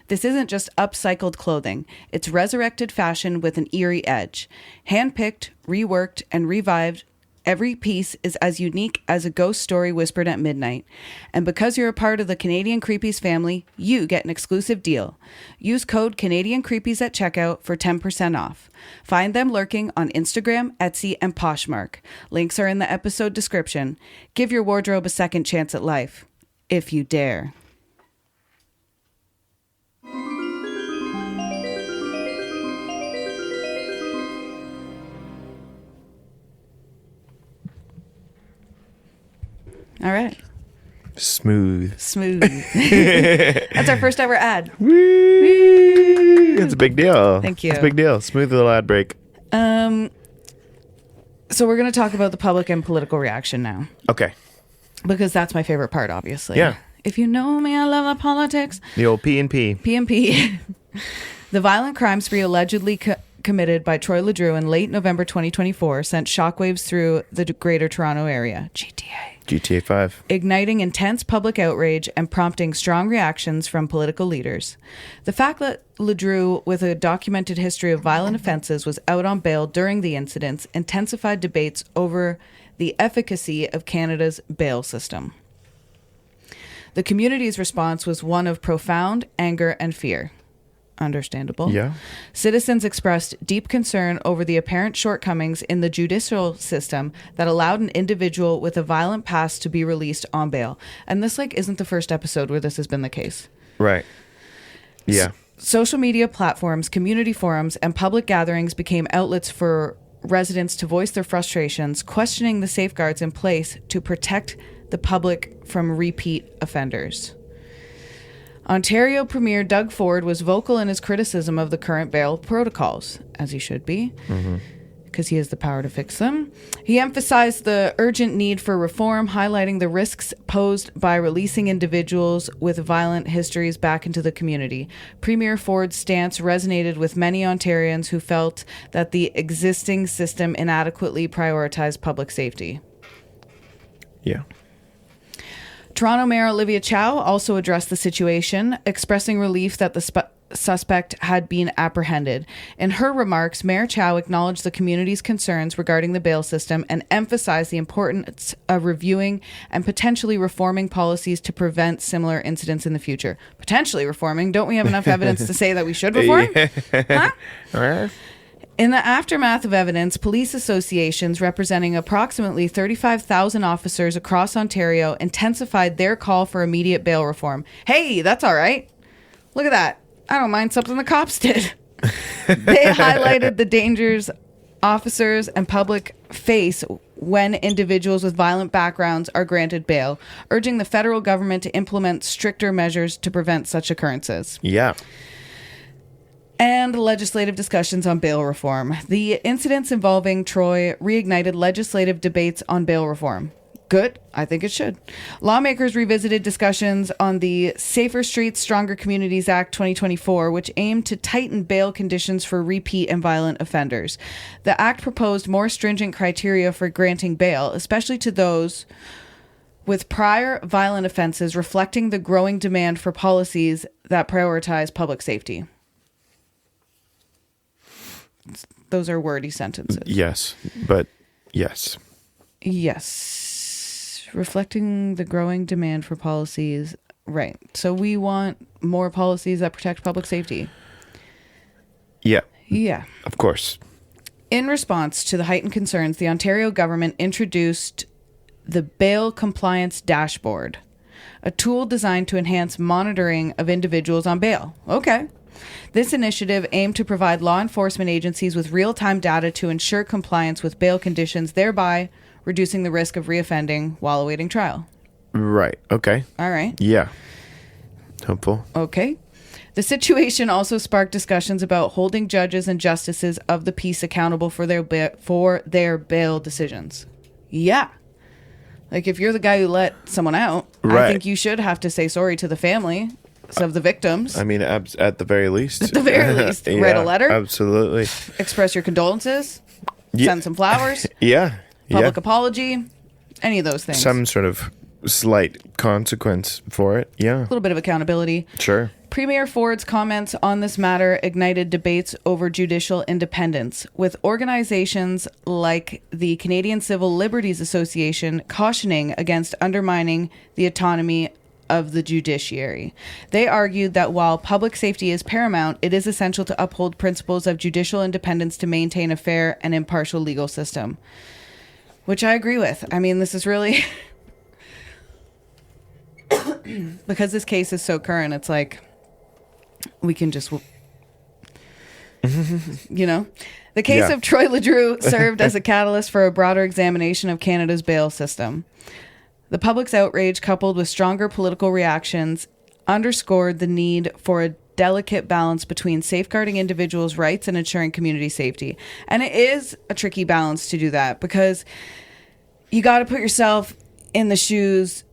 [SPEAKER 1] This isn't just upcycled clothing. It's resurrected fashion with an eerie edge. Handpicked, reworked, and revived, every piece is as unique as a ghost story whispered at midnight. And because you're a part of the Canadian Creepies family, you get an exclusive deal. Use code Canadian Creepies at checkout for 10% off. Find them lurking on Instagram, Etsy, and Poshmark. Links are in the episode description. Give your wardrobe a second chance at life, if you dare. All right.
[SPEAKER 2] Smooth.
[SPEAKER 1] That's our first ever ad.
[SPEAKER 2] Woo! It's a big deal.
[SPEAKER 1] Thank you.
[SPEAKER 2] It's a big deal. Smooth little ad break.
[SPEAKER 1] So we're going to talk about the public and political reaction now.
[SPEAKER 2] Okay.
[SPEAKER 1] Because that's my favorite part, obviously.
[SPEAKER 2] Yeah.
[SPEAKER 1] If you know me, I love the politics.
[SPEAKER 2] The old P&P.
[SPEAKER 1] P&P. The violent crime spree allegedly committed by Troy LeDrew in late November 2024 sent shockwaves through the Greater Toronto Area, GTA
[SPEAKER 2] 5.
[SPEAKER 1] Igniting intense public outrage and prompting strong reactions from political leaders. The fact that LeDrew, with a documented history of violent offenses, was out on bail during the incidents intensified debates over the efficacy of Canada's bail system. The community's response was one of profound anger and fear. Understandable.
[SPEAKER 2] Yeah.
[SPEAKER 1] Citizens expressed deep concern over the apparent shortcomings in the judicial system that allowed an individual with a violent past to be released on bail. And this isn't the first episode where this has been the case.
[SPEAKER 2] Right. Yeah.
[SPEAKER 1] Social media platforms, community forums, and public gatherings became outlets for residents to voice their frustrations, questioning the safeguards in place to protect the public from repeat offenders. Ontario Premier Doug Ford was vocal in his criticism of the current bail protocols, as he should be, because he has the power to fix them. He emphasized the urgent need for reform, highlighting the risks posed by releasing individuals with violent histories back into the community. Premier Ford's stance resonated with many Ontarians who felt that the existing system inadequately prioritized public safety.
[SPEAKER 2] Yeah.
[SPEAKER 1] Toronto Mayor Olivia Chow also addressed the situation, expressing relief that the suspect had been apprehended. In her remarks, Mayor Chow acknowledged the community's concerns regarding the bail system and emphasized the importance of reviewing and potentially reforming policies to prevent similar incidents in the future. Potentially reforming? Don't we have enough evidence to say that we should reform? Huh? In the aftermath of evidence, police associations representing approximately 35,000 officers across Ontario intensified their call for immediate bail reform. Hey, that's all right. Look at that. I don't mind something the cops did. They highlighted the dangers officers and public face when individuals with violent backgrounds are granted bail, urging the federal government to implement stricter measures to prevent such occurrences.
[SPEAKER 2] Yeah.
[SPEAKER 1] And legislative discussions on bail reform. The incidents involving Troy reignited legislative debates on bail reform. Good. I think it should. Lawmakers revisited discussions on the Safer Streets, Stronger Communities Act 2024, which aimed to tighten bail conditions for repeat and violent offenders. The act proposed more stringent criteria for granting bail, especially to those with prior violent offenses, reflecting the growing demand for policies that prioritize public safety. Those are wordy sentences.
[SPEAKER 2] Yes, but yes.
[SPEAKER 1] Yes. Reflecting the growing demand for policies. Right. So we want more policies that protect public safety.
[SPEAKER 2] Yeah.
[SPEAKER 1] Yeah.
[SPEAKER 2] Of course.
[SPEAKER 1] In response to the heightened concerns, the Ontario government introduced the Bail Compliance Dashboard, a tool designed to enhance monitoring of individuals on bail. Okay. This initiative aimed to provide law enforcement agencies with real-time data to ensure compliance with bail conditions, thereby reducing the risk of reoffending while awaiting trial.
[SPEAKER 2] Right. Okay.
[SPEAKER 1] All right.
[SPEAKER 2] Yeah. Hopeful.
[SPEAKER 1] Okay. The situation also sparked discussions about holding judges and justices of the peace accountable for their bail decisions. Yeah. Like, if you're the guy who let someone out,
[SPEAKER 2] right,
[SPEAKER 1] I think you should have to say sorry to the family of the victims.
[SPEAKER 2] I mean, at the very least.
[SPEAKER 1] At the very least.
[SPEAKER 2] Yeah,
[SPEAKER 1] write a letter.
[SPEAKER 2] Absolutely.
[SPEAKER 1] Express your condolences.
[SPEAKER 2] Yeah.
[SPEAKER 1] Send some flowers.
[SPEAKER 2] Yeah.
[SPEAKER 1] Public apology. Any of those things.
[SPEAKER 2] Some sort of slight consequence for it. Yeah.
[SPEAKER 1] A little bit of accountability.
[SPEAKER 2] Sure.
[SPEAKER 1] Premier Ford's comments on this matter ignited debates over judicial independence, with organizations like the Canadian Civil Liberties Association cautioning against undermining the autonomy of the judiciary. They argued that while public safety is paramount, it is essential to uphold principles of judicial independence to maintain a fair and impartial legal system. Which I agree with. I mean, this is really... because this case is so current, it's like... we can just... you know? The case of Troy LeDrew served as a catalyst for a broader examination of Canada's bail system. The public's outrage, coupled with stronger political reactions, underscored the need for a delicate balance between safeguarding individuals' rights and ensuring community safety. And it is a tricky balance to do that, because you got to put yourself in the shoes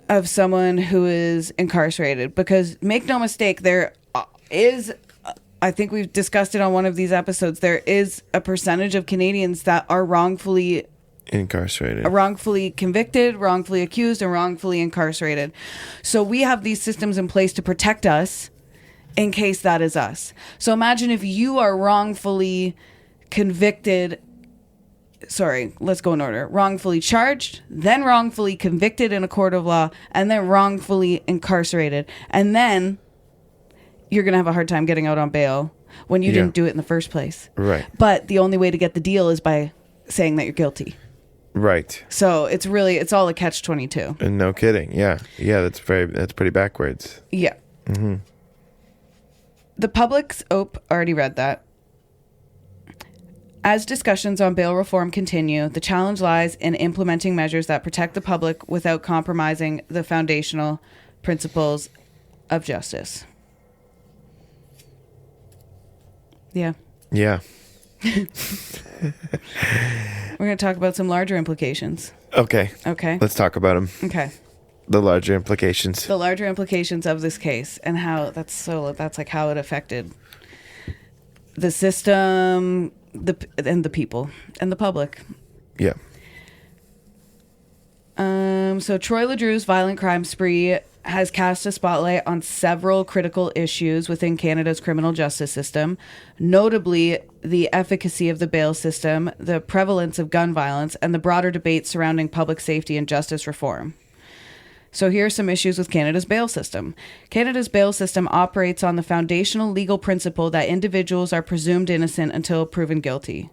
[SPEAKER 1] of someone who is incarcerated. Because make no mistake, there is, I think we've discussed it on one of these episodes, there is a percentage of Canadians that are wrongfully
[SPEAKER 2] incarcerated,
[SPEAKER 1] wrongfully convicted, wrongfully accused, and wrongfully incarcerated. So we have these systems in place to protect us in case that is us. So imagine if you are wrongfully convicted, let's go in order. Wrongfully charged, then wrongfully convicted in a court of law, and then wrongfully incarcerated. And then you're going to have a hard time getting out on bail when you didn't do it in the first place.
[SPEAKER 2] Right.
[SPEAKER 1] But the only way to get the deal is by saying that you're guilty.
[SPEAKER 2] Right.
[SPEAKER 1] So it's all a catch-22.
[SPEAKER 2] And no kidding. Yeah. Yeah, that's pretty backwards.
[SPEAKER 1] Yeah.
[SPEAKER 2] Mm-hmm.
[SPEAKER 1] The public's already read that. As discussions on bail reform continue, the challenge lies in implementing measures that protect the public without compromising the foundational principles of justice. Yeah.
[SPEAKER 2] Yeah.
[SPEAKER 1] We're going to talk about some larger implications.
[SPEAKER 2] Okay. Let's talk about them.
[SPEAKER 1] Okay.
[SPEAKER 2] The larger implications.
[SPEAKER 1] The larger implications of this case and how that's like how it affected the system, and the people and the public.
[SPEAKER 2] Yeah.
[SPEAKER 1] So Troy LeDrew's violent crime spree has cast a spotlight on several critical issues within Canada's criminal justice system, notably the efficacy of the bail system, the prevalence of gun violence, and the broader debate surrounding public safety and justice reform. So here are some issues with Canada's bail system. Canada's bail system operates on the foundational legal principle that individuals are presumed innocent until proven guilty.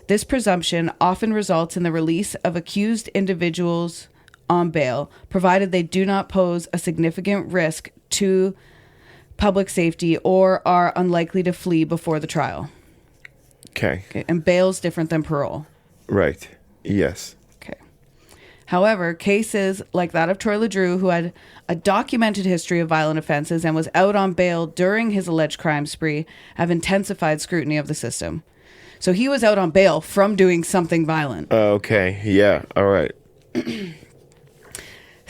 [SPEAKER 1] This presumption often results in the release of accused individuals on bail, provided they do not pose a significant risk to public safety or are unlikely to flee before the trial.
[SPEAKER 2] Okay.
[SPEAKER 1] And bail's different than parole.
[SPEAKER 2] Right. Yes.
[SPEAKER 1] However, cases like that of Troy LeDrew, who had a documented history of violent offenses and was out on bail during his alleged crime spree, have intensified scrutiny of the system. So he was out on bail from doing something violent.
[SPEAKER 2] Okay. Yeah. All right.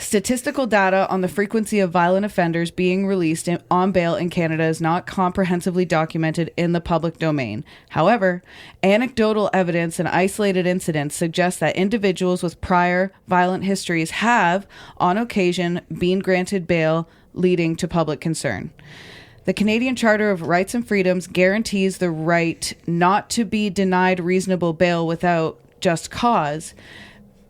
[SPEAKER 1] Statistical data on the frequency of violent offenders being released on bail in Canada is not comprehensively documented in the public domain. However, anecdotal evidence and isolated incidents suggest that individuals with prior violent histories have, on occasion, been granted bail, leading to public concern. The Canadian Charter of Rights and Freedoms guarantees the right not to be denied reasonable bail without just cause,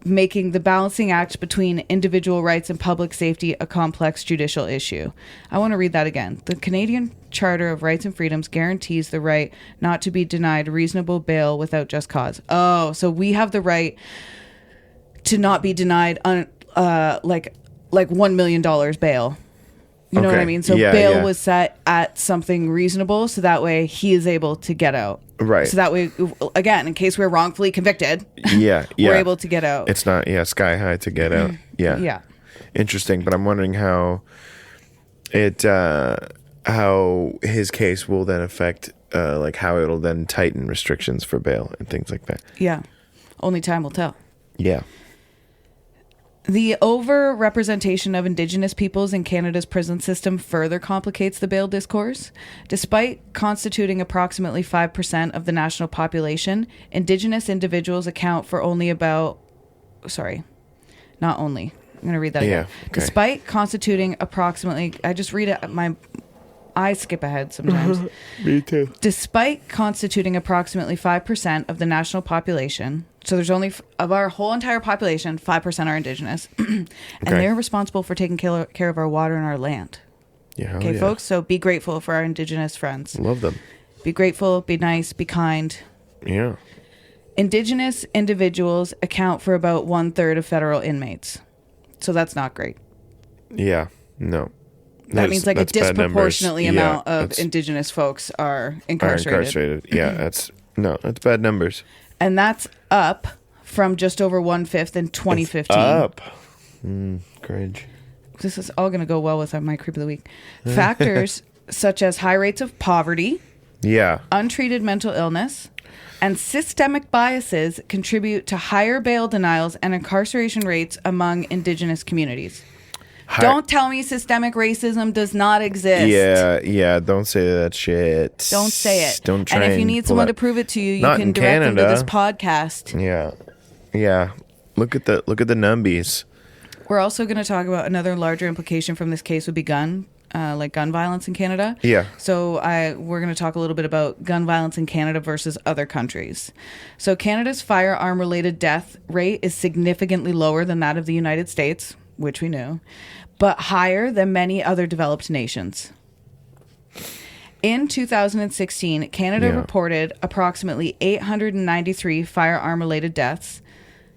[SPEAKER 1] making the balancing act between individual rights and public safety a complex judicial issue. I want to read that again. The Canadian Charter of Rights and Freedoms guarantees the right not to be denied reasonable bail without just cause. Oh, so we have the right to not be denied like $1 million bail. You know what I mean? So bail was set at something reasonable, so that way he is able to get out.
[SPEAKER 2] Right.
[SPEAKER 1] So that way, again, in case we're wrongfully convicted, we're able to get out.
[SPEAKER 2] It's not, sky high to get out. Yeah.
[SPEAKER 1] Yeah.
[SPEAKER 2] Interesting, but I'm wondering how his case will then affect, like how it'll then tighten restrictions for bail and things like that.
[SPEAKER 1] Yeah. Only time will tell.
[SPEAKER 2] Yeah.
[SPEAKER 1] The over-representation of Indigenous peoples in Canada's prison system further complicates the bail discourse. Despite constituting approximately 5% of the national population, Indigenous individuals account for only about... not only. I'm going to read that again.
[SPEAKER 2] Okay.
[SPEAKER 1] Despite constituting approximately... I just read it... I skip ahead sometimes.
[SPEAKER 2] Me too.
[SPEAKER 1] Despite constituting approximately 5% of the national population, so there's only, of our whole entire population, 5% are Indigenous, and they're responsible for taking care of our water and our land.
[SPEAKER 2] Yeah.
[SPEAKER 1] Okay, folks? So be grateful for our Indigenous friends.
[SPEAKER 2] Love them.
[SPEAKER 1] Be grateful, be nice, be kind.
[SPEAKER 2] Yeah.
[SPEAKER 1] Indigenous individuals account for about 1/3 of federal inmates. So that's not great.
[SPEAKER 2] Yeah. No.
[SPEAKER 1] That means like a disproportionately amount of Indigenous folks are incarcerated.
[SPEAKER 2] Yeah, that's bad numbers.
[SPEAKER 1] And that's up from just over 1/5 in 2015.
[SPEAKER 2] It's up. Cringe.
[SPEAKER 1] This is all going to go well with my creep of the week. Factors such as high rates of poverty,
[SPEAKER 2] Yeah.
[SPEAKER 1] untreated mental illness, and systemic biases contribute to higher bail denials and incarceration rates among Indigenous communities. Don't tell me systemic racism does not exist.
[SPEAKER 2] Yeah. Don't say that shit.
[SPEAKER 1] Don't say it.
[SPEAKER 2] Don't try.
[SPEAKER 1] And if you need someone to prove it to you, you can direct them to this podcast.
[SPEAKER 2] Yeah. Look at the numbies.
[SPEAKER 1] We're also going to talk about another larger implication from this case would be gun violence in Canada.
[SPEAKER 2] Yeah.
[SPEAKER 1] So we're going to talk a little bit about gun violence in Canada versus other countries. So Canada's firearm-related death rate is significantly lower than that of the United States, which we knew, but higher than many other developed nations. In 2016, Canada reported approximately 893 firearm-related deaths.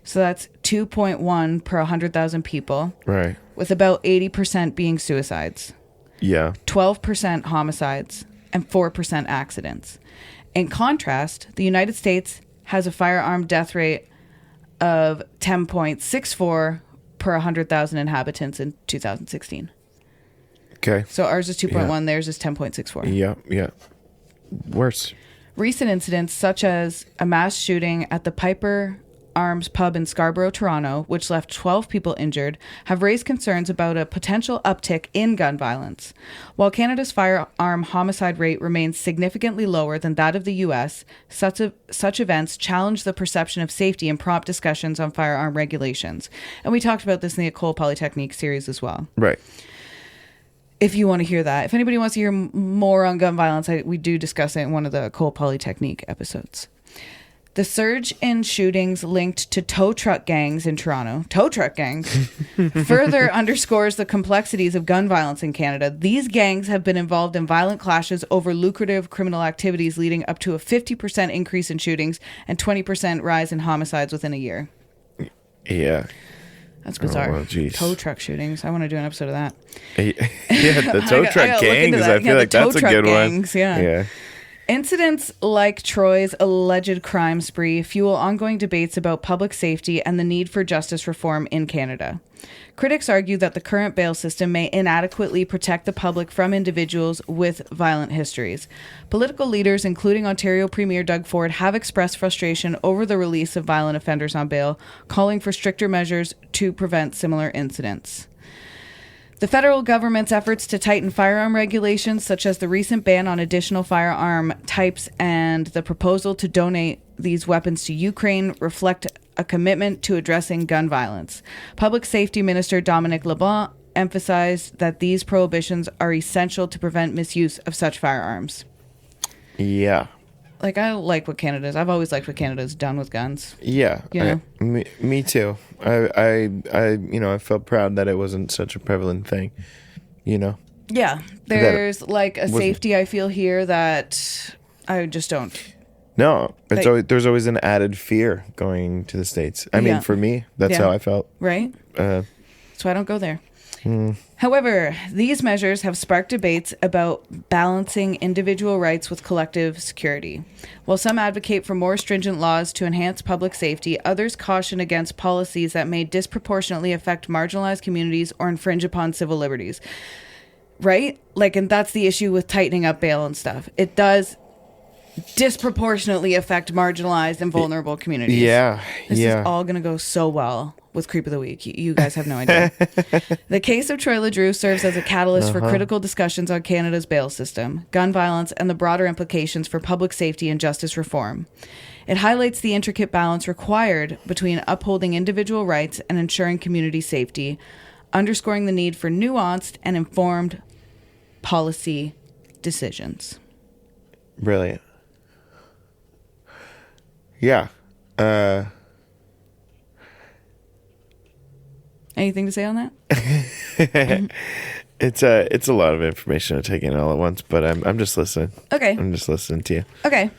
[SPEAKER 1] So that's 2.1 per 100,000 people.
[SPEAKER 2] Right.
[SPEAKER 1] With about 80% being suicides.
[SPEAKER 2] Yeah.
[SPEAKER 1] 12% homicides, and 4% accidents. In contrast, the United States has a firearm death rate of 10.64 per 100,000 inhabitants in 2016.
[SPEAKER 2] Okay.
[SPEAKER 1] So ours is 2.1, theirs is 10.64.
[SPEAKER 2] Yeah. Worse.
[SPEAKER 1] Recent incidents such as a mass shooting at the Piper Arms pub in Scarborough, Toronto, which left 12 people injured, have raised concerns about a potential uptick in gun violence. While Canada's firearm homicide rate remains significantly lower than that of the U.S., such events challenge the perception of safety and prompt discussions on firearm regulations. And we talked about this in the École Polytechnique series as well.
[SPEAKER 2] Right.
[SPEAKER 1] If you want to hear that. If anybody wants to hear more on gun violence, we do discuss it in one of the École Polytechnique episodes. The surge in shootings linked to tow truck gangs in Toronto, further underscores the complexities of gun violence in Canada. These gangs have been involved in violent clashes over lucrative criminal activities, leading up to a 50% increase in shootings and 20% rise in homicides within a year.
[SPEAKER 2] Yeah.
[SPEAKER 1] That's bizarre.
[SPEAKER 2] Oh, well,
[SPEAKER 1] tow truck shootings. I want to do an episode of that.
[SPEAKER 2] Yeah, the tow truck gangs. I feel like that's a good
[SPEAKER 1] gangs,
[SPEAKER 2] one. Yeah.
[SPEAKER 1] Incidents like Troy's alleged crime spree fuel ongoing debates about public safety and the need for justice reform in Canada. Critics argue that the current bail system may inadequately protect the public from individuals with violent histories. Political leaders, including Ontario Premier Doug Ford, have expressed frustration over the release of violent offenders on bail, calling for stricter measures to prevent similar incidents. The federal government's efforts to tighten firearm regulations, such as the recent ban on additional firearm types and the proposal to donate these weapons to Ukraine, reflect a commitment to addressing gun violence. Public Safety Minister Dominic LeBlanc emphasized that these prohibitions are essential to prevent misuse of such firearms.
[SPEAKER 2] Yeah.
[SPEAKER 1] Like, I like what Canada's. I've always liked what Canada's done with guns.
[SPEAKER 2] Yeah.
[SPEAKER 1] You know?
[SPEAKER 2] Me too. I felt proud that it wasn't such a prevalent thing, you know?
[SPEAKER 1] Yeah. There's like a safety I feel here that I just don't.
[SPEAKER 2] No, there's always an added fear going to the States. I mean, for me, that's how I felt.
[SPEAKER 1] Right. So I don't go there. However, these measures have sparked debates about balancing individual rights with collective security. While some advocate for more stringent laws to enhance public safety, others caution against policies that may disproportionately affect marginalized communities or infringe upon civil liberties. Right? Like, and that's the issue with tightening up bail and stuff. It does disproportionately affect marginalized and vulnerable communities.
[SPEAKER 2] Yeah.
[SPEAKER 1] This is all going to go so well with Creep of the Week. You guys have no idea. The case of Troy LeDrew serves as a catalyst for critical discussions on Canada's bail system, gun violence, and the broader implications for public safety and justice reform. It highlights the intricate balance required between upholding individual rights and ensuring community safety, underscoring the need for nuanced and informed policy decisions.
[SPEAKER 2] Brilliant. Yeah.
[SPEAKER 1] Anything to say on that?
[SPEAKER 2] It's a lot of information to take in all at once, but I'm just listening.
[SPEAKER 1] Okay.
[SPEAKER 2] I'm just listening to you.
[SPEAKER 1] Okay.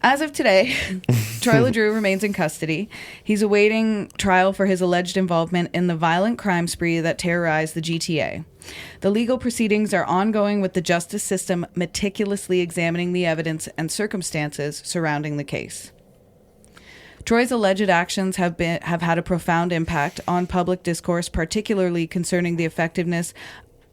[SPEAKER 1] As of today, Troy LeDrew remains in custody. He's awaiting trial for his alleged involvement in the violent crime spree that terrorized the GTA. The legal proceedings are ongoing, with the justice system meticulously examining the evidence and circumstances surrounding the case. Troy's alleged actions have had a profound impact on public discourse, particularly concerning the effectiveness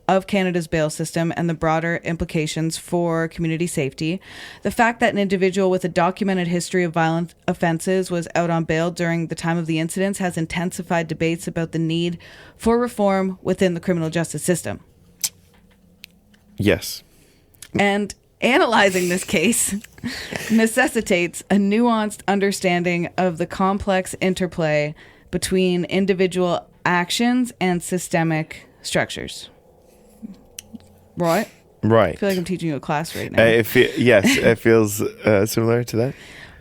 [SPEAKER 1] of Canada's bail system and the broader implications for community safety. The fact that an individual with a documented history of violent offenses was out on bail during the time of the incidents has intensified debates about the need for reform within the criminal justice system.
[SPEAKER 2] Yes.
[SPEAKER 1] And analyzing this case necessitates a nuanced understanding of the complex interplay between individual actions and systemic structures. Right?
[SPEAKER 2] Right.
[SPEAKER 1] I feel like I'm teaching you a class right now.
[SPEAKER 2] Yes, it feels similar to that.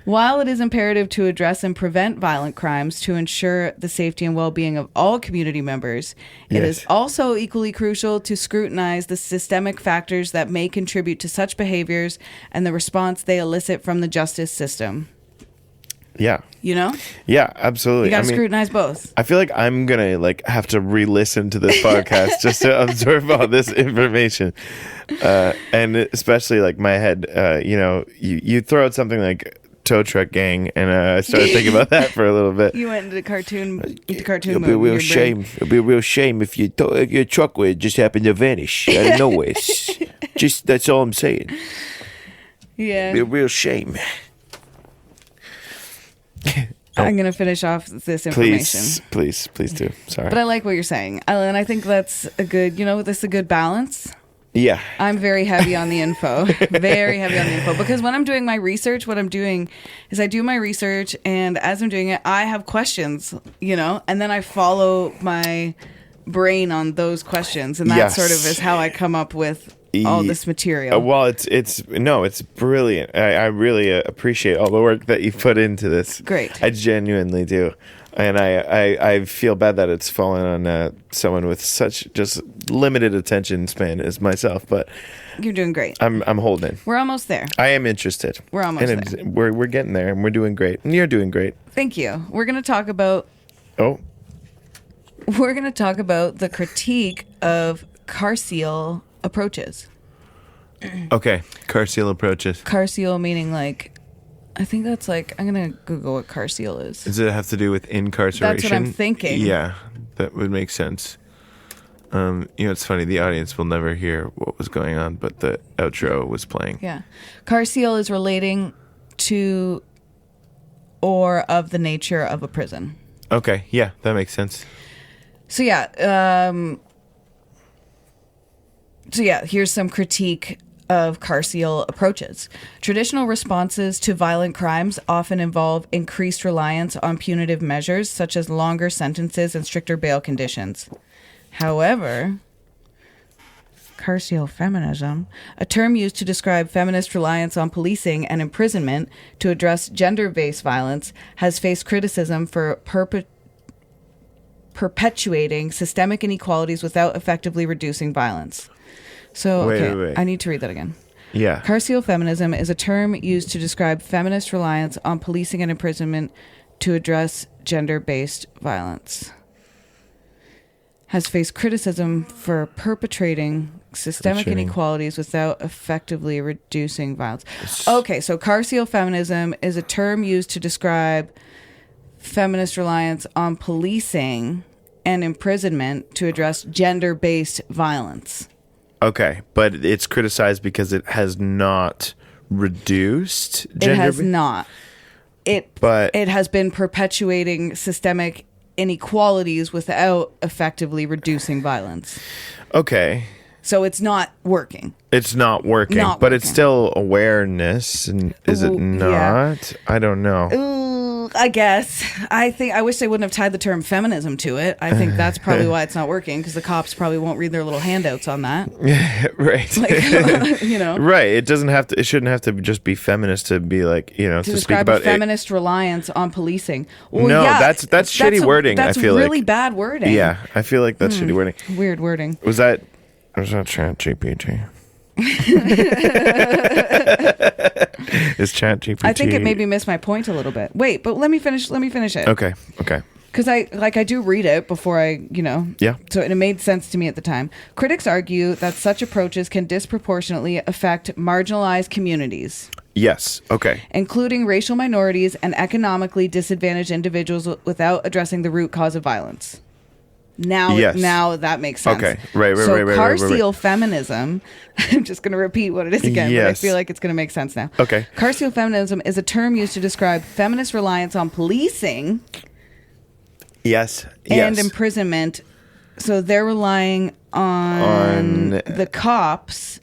[SPEAKER 1] While it is imperative to address and prevent violent crimes to ensure the safety and well-being of all community members, it is also equally crucial to scrutinize the systemic factors that may contribute to such behaviors and the response they elicit from the justice system.
[SPEAKER 2] Yeah.
[SPEAKER 1] You know?
[SPEAKER 2] Yeah, absolutely.
[SPEAKER 1] You got to scrutinize both.
[SPEAKER 2] I feel like I'm going to have to re-listen to this podcast just to absorb all this information. And especially my head, you throw out something like tow truck gang and I started thinking about that for a little bit.
[SPEAKER 1] You went into cartoon
[SPEAKER 2] It'll be a real shame. It'll be a real shame if your truck would just happen to vanish out of nowhere. Just that's all I'm saying.
[SPEAKER 1] Yeah.
[SPEAKER 2] It'll be a real shame.
[SPEAKER 1] I'm going to finish off this information.
[SPEAKER 2] Please do. Sorry.
[SPEAKER 1] But I like what you're saying. And I think that's a good, this is a good balance.
[SPEAKER 2] Yeah.
[SPEAKER 1] I'm very heavy on the info. Very heavy on the info. Because when I'm doing my research, what I'm doing is I do my research, and as I'm doing it, I have questions, and then I follow my brain on those questions. And that sort of is how I come up with all this material.
[SPEAKER 2] Well, it's brilliant. I really appreciate all the work that you put into this.
[SPEAKER 1] Great.
[SPEAKER 2] I genuinely do. And I feel bad that it's fallen on someone with such just limited attention span as myself, but
[SPEAKER 1] you're doing great.
[SPEAKER 2] I'm holding.
[SPEAKER 1] We're almost there.
[SPEAKER 2] I am interested.
[SPEAKER 1] We're almost there.
[SPEAKER 2] We're getting there, and we're doing great. And you're doing great.
[SPEAKER 1] Thank you. We're going to talk about the critique of car seal approaches.
[SPEAKER 2] Okay, car seal approaches.
[SPEAKER 1] Car seal meaning I think that's I'm going to Google what car seal is.
[SPEAKER 2] Does it have to do with incarceration?
[SPEAKER 1] That's what I'm thinking.
[SPEAKER 2] Yeah, that would make sense. It's funny. The audience will never hear what was going on, but the outro was playing.
[SPEAKER 1] Yeah. Car seal is relating to or of the nature of a prison.
[SPEAKER 2] Okay, yeah, that makes sense.
[SPEAKER 1] So here's some critique of car seal approaches. Traditional responses to violent crimes often involve increased reliance on punitive measures such as longer sentences and stricter bail conditions. However, car seal feminism, a term used to describe feminist reliance on policing and imprisonment to address gender-based violence, has faced criticism for perpetuating systemic inequalities without effectively reducing violence. So,
[SPEAKER 2] wait.
[SPEAKER 1] I need to read that again.
[SPEAKER 2] Yeah.
[SPEAKER 1] Car seal feminism is a term used to describe feminist reliance on policing and imprisonment to address gender-based violence. Has faced criticism for perpetrating systemic inequalities without effectively reducing violence. Okay, so car seal feminism is a term used to describe feminist reliance on policing and imprisonment to address gender-based violence.
[SPEAKER 2] Okay, but it's criticized because it has not reduced gender.
[SPEAKER 1] It has not. It has been perpetuating systemic inequalities without effectively reducing violence.
[SPEAKER 2] Okay.
[SPEAKER 1] So it's not working.
[SPEAKER 2] It's not working, but it's still awareness, and is it not? Yeah. I don't know.
[SPEAKER 1] Ooh, I guess. I wish they wouldn't have tied the term feminism to it. I think that's probably why it's not working, because the cops probably won't read their little handouts on that.
[SPEAKER 2] Right. Right. It doesn't have to. It shouldn't have to just be feminist to be to speak about
[SPEAKER 1] feminist reliance on policing. Well,
[SPEAKER 2] no, that's shitty wording.
[SPEAKER 1] That's
[SPEAKER 2] I feel
[SPEAKER 1] really bad wording.
[SPEAKER 2] Yeah, I feel like that's shitty wording.
[SPEAKER 1] Weird wording.
[SPEAKER 2] Was that ChatGPT? Is ChatGPT?
[SPEAKER 1] I think it made me miss my point a little bit. Wait, but let me finish it.
[SPEAKER 2] Okay.
[SPEAKER 1] Because I do read it before
[SPEAKER 2] Yeah.
[SPEAKER 1] So it made sense to me at the time. Critics argue that such approaches can disproportionately affect marginalized communities.
[SPEAKER 2] Yes. Okay.
[SPEAKER 1] including racial minorities and economically disadvantaged individuals without addressing the root cause of violence. Now that makes sense.
[SPEAKER 2] Okay. Right.
[SPEAKER 1] Car seal feminism, I'm just going to repeat what it is again, but I
[SPEAKER 2] Yes.
[SPEAKER 1] feel like it's going to make sense now.
[SPEAKER 2] Okay.
[SPEAKER 1] Car seal feminism is a term used to describe feminist reliance on policing
[SPEAKER 2] Yes.
[SPEAKER 1] and
[SPEAKER 2] Yes.
[SPEAKER 1] imprisonment. So they're relying on the cops.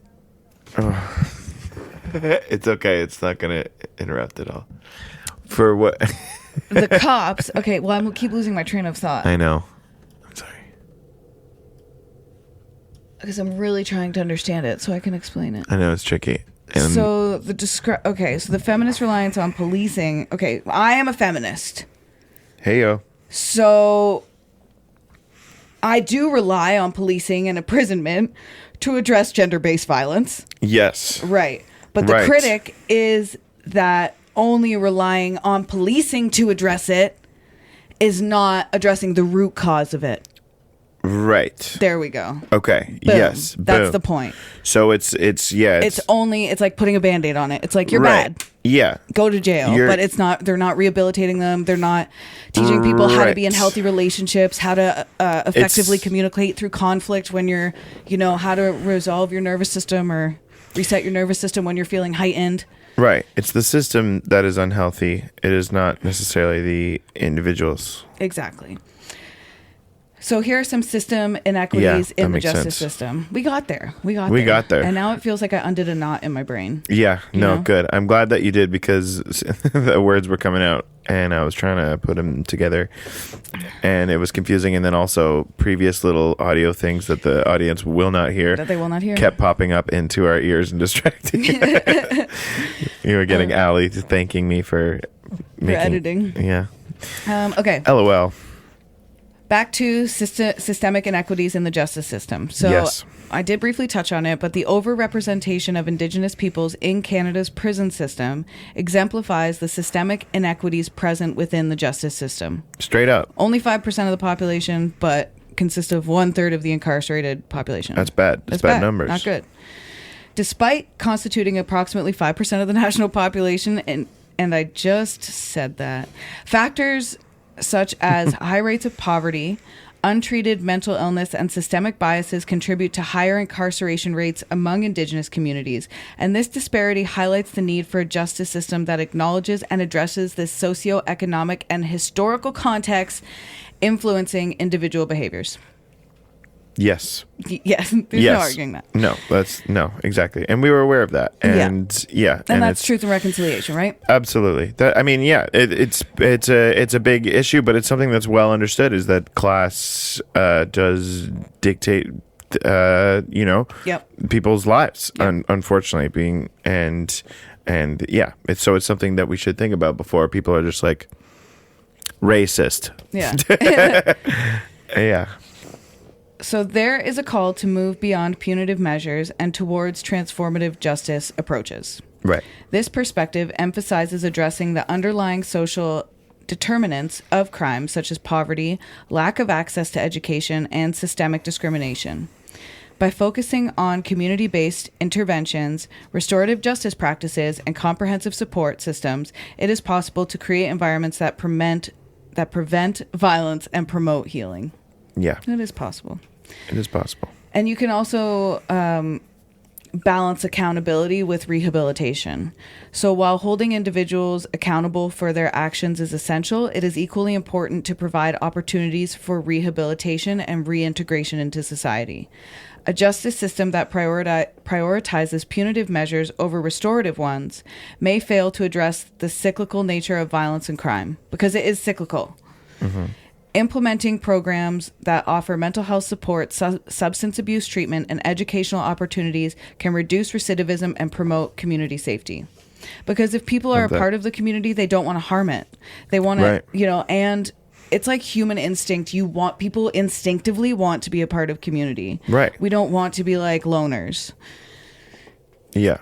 [SPEAKER 2] It's okay. It's not going to interrupt at all. For what?
[SPEAKER 1] The cops. Okay, well, I'm going to keep losing my train of thought.
[SPEAKER 2] I know. I'm sorry.
[SPEAKER 1] Because I'm really trying to understand it so I can explain it.
[SPEAKER 2] I know it's tricky. And
[SPEAKER 1] So the feminist reliance on policing. Okay, I am a feminist.
[SPEAKER 2] hey, yo.
[SPEAKER 1] So I do rely on policing and imprisonment to address gender-based violence.
[SPEAKER 2] Yes.
[SPEAKER 1] Right. But the
[SPEAKER 2] Right.
[SPEAKER 1] critic is that only relying on policing to address it is not addressing the root cause of it.
[SPEAKER 2] Right.
[SPEAKER 1] There we go.
[SPEAKER 2] Okay.
[SPEAKER 1] Boom.
[SPEAKER 2] Yes.
[SPEAKER 1] That's
[SPEAKER 2] Boom.
[SPEAKER 1] the point.
[SPEAKER 2] So it's
[SPEAKER 1] It's like putting a Band-Aid on it. It's like, you're
[SPEAKER 2] right.
[SPEAKER 1] bad.
[SPEAKER 2] Yeah.
[SPEAKER 1] Go to jail. But it's not, they're not rehabilitating them. They're not teaching people how to be in
[SPEAKER 2] Right.
[SPEAKER 1] healthy relationships, how to effectively
[SPEAKER 2] It's-
[SPEAKER 1] communicate through conflict when you're, how to resolve your nervous system or reset your nervous system when you're feeling heightened.
[SPEAKER 2] Right. It's the system that is unhealthy. It is not necessarily the individuals.
[SPEAKER 1] Exactly. So here are some system inequities
[SPEAKER 2] Yeah,
[SPEAKER 1] in
[SPEAKER 2] that
[SPEAKER 1] the
[SPEAKER 2] makes
[SPEAKER 1] justice
[SPEAKER 2] sense.
[SPEAKER 1] system. We got there. We got
[SPEAKER 2] there.
[SPEAKER 1] And now it feels like I undid a knot in my brain.
[SPEAKER 2] Yeah. No,
[SPEAKER 1] know?
[SPEAKER 2] good. I'm glad that you did because the words were coming out and I was trying to put them together and it was confusing. And then also previous little audio things that the audience will not hear.
[SPEAKER 1] That they will not hear.
[SPEAKER 2] Kept popping up into our ears and distracting. You were getting Allie thanking me for
[SPEAKER 1] editing.
[SPEAKER 2] Yeah.
[SPEAKER 1] Okay.
[SPEAKER 2] LOL.
[SPEAKER 1] Back to systemic inequities in the justice system. So
[SPEAKER 2] Yes.
[SPEAKER 1] I did briefly touch on it, but the overrepresentation of Indigenous peoples in Canada's prison system exemplifies the systemic inequities present within the justice system.
[SPEAKER 2] Straight up.
[SPEAKER 1] Only 5% of the population, but consists of 1/3 of the incarcerated population.
[SPEAKER 2] That's bad. That's bad numbers.
[SPEAKER 1] Not good. Despite constituting approximately 5% of the national population, and I just said that, factors such as high rates of poverty, untreated mental illness, and systemic biases contribute to higher incarceration rates among Indigenous communities. And this disparity highlights the need for a justice system that acknowledges and addresses this socioeconomic and historical context influencing individual behaviors.
[SPEAKER 2] Yes.
[SPEAKER 1] Yes, there's no arguing that.
[SPEAKER 2] No, exactly. And we were aware of that. And
[SPEAKER 1] And that's truth and reconciliation, right?
[SPEAKER 2] Absolutely. It's a big issue, but it's something that's well understood is that class does dictate people's lives, unfortunately, it's something that we should think about before people are just like racist.
[SPEAKER 1] Yeah.
[SPEAKER 2] Yeah.
[SPEAKER 1] So there is a call to move beyond punitive measures and towards transformative justice approaches.
[SPEAKER 2] Right.
[SPEAKER 1] This perspective emphasizes addressing the underlying social determinants of crime, such as poverty, lack of access to education, and systemic discrimination. By focusing on community-based interventions, restorative justice practices, and comprehensive support systems, it is possible to create environments that prevent violence and promote healing.
[SPEAKER 2] Yeah.
[SPEAKER 1] It is possible.
[SPEAKER 2] It is possible.
[SPEAKER 1] And you can also balance accountability with rehabilitation. So while holding individuals accountable for their actions is essential, it is equally important to provide opportunities for rehabilitation and reintegration into society. A justice system that prioritizes punitive measures over restorative ones may fail to address the cyclical nature of violence and crime, because it is cyclical. Mm-hmm. Implementing programs that offer mental health support, substance abuse treatment, and educational opportunities can reduce recidivism and promote community safety. Because if people are a part of the community, they don't want to harm it. They want to, and it's like human instinct. People instinctively want to be a part of community.
[SPEAKER 2] Right.
[SPEAKER 1] We don't want to be like loners.
[SPEAKER 2] Yeah.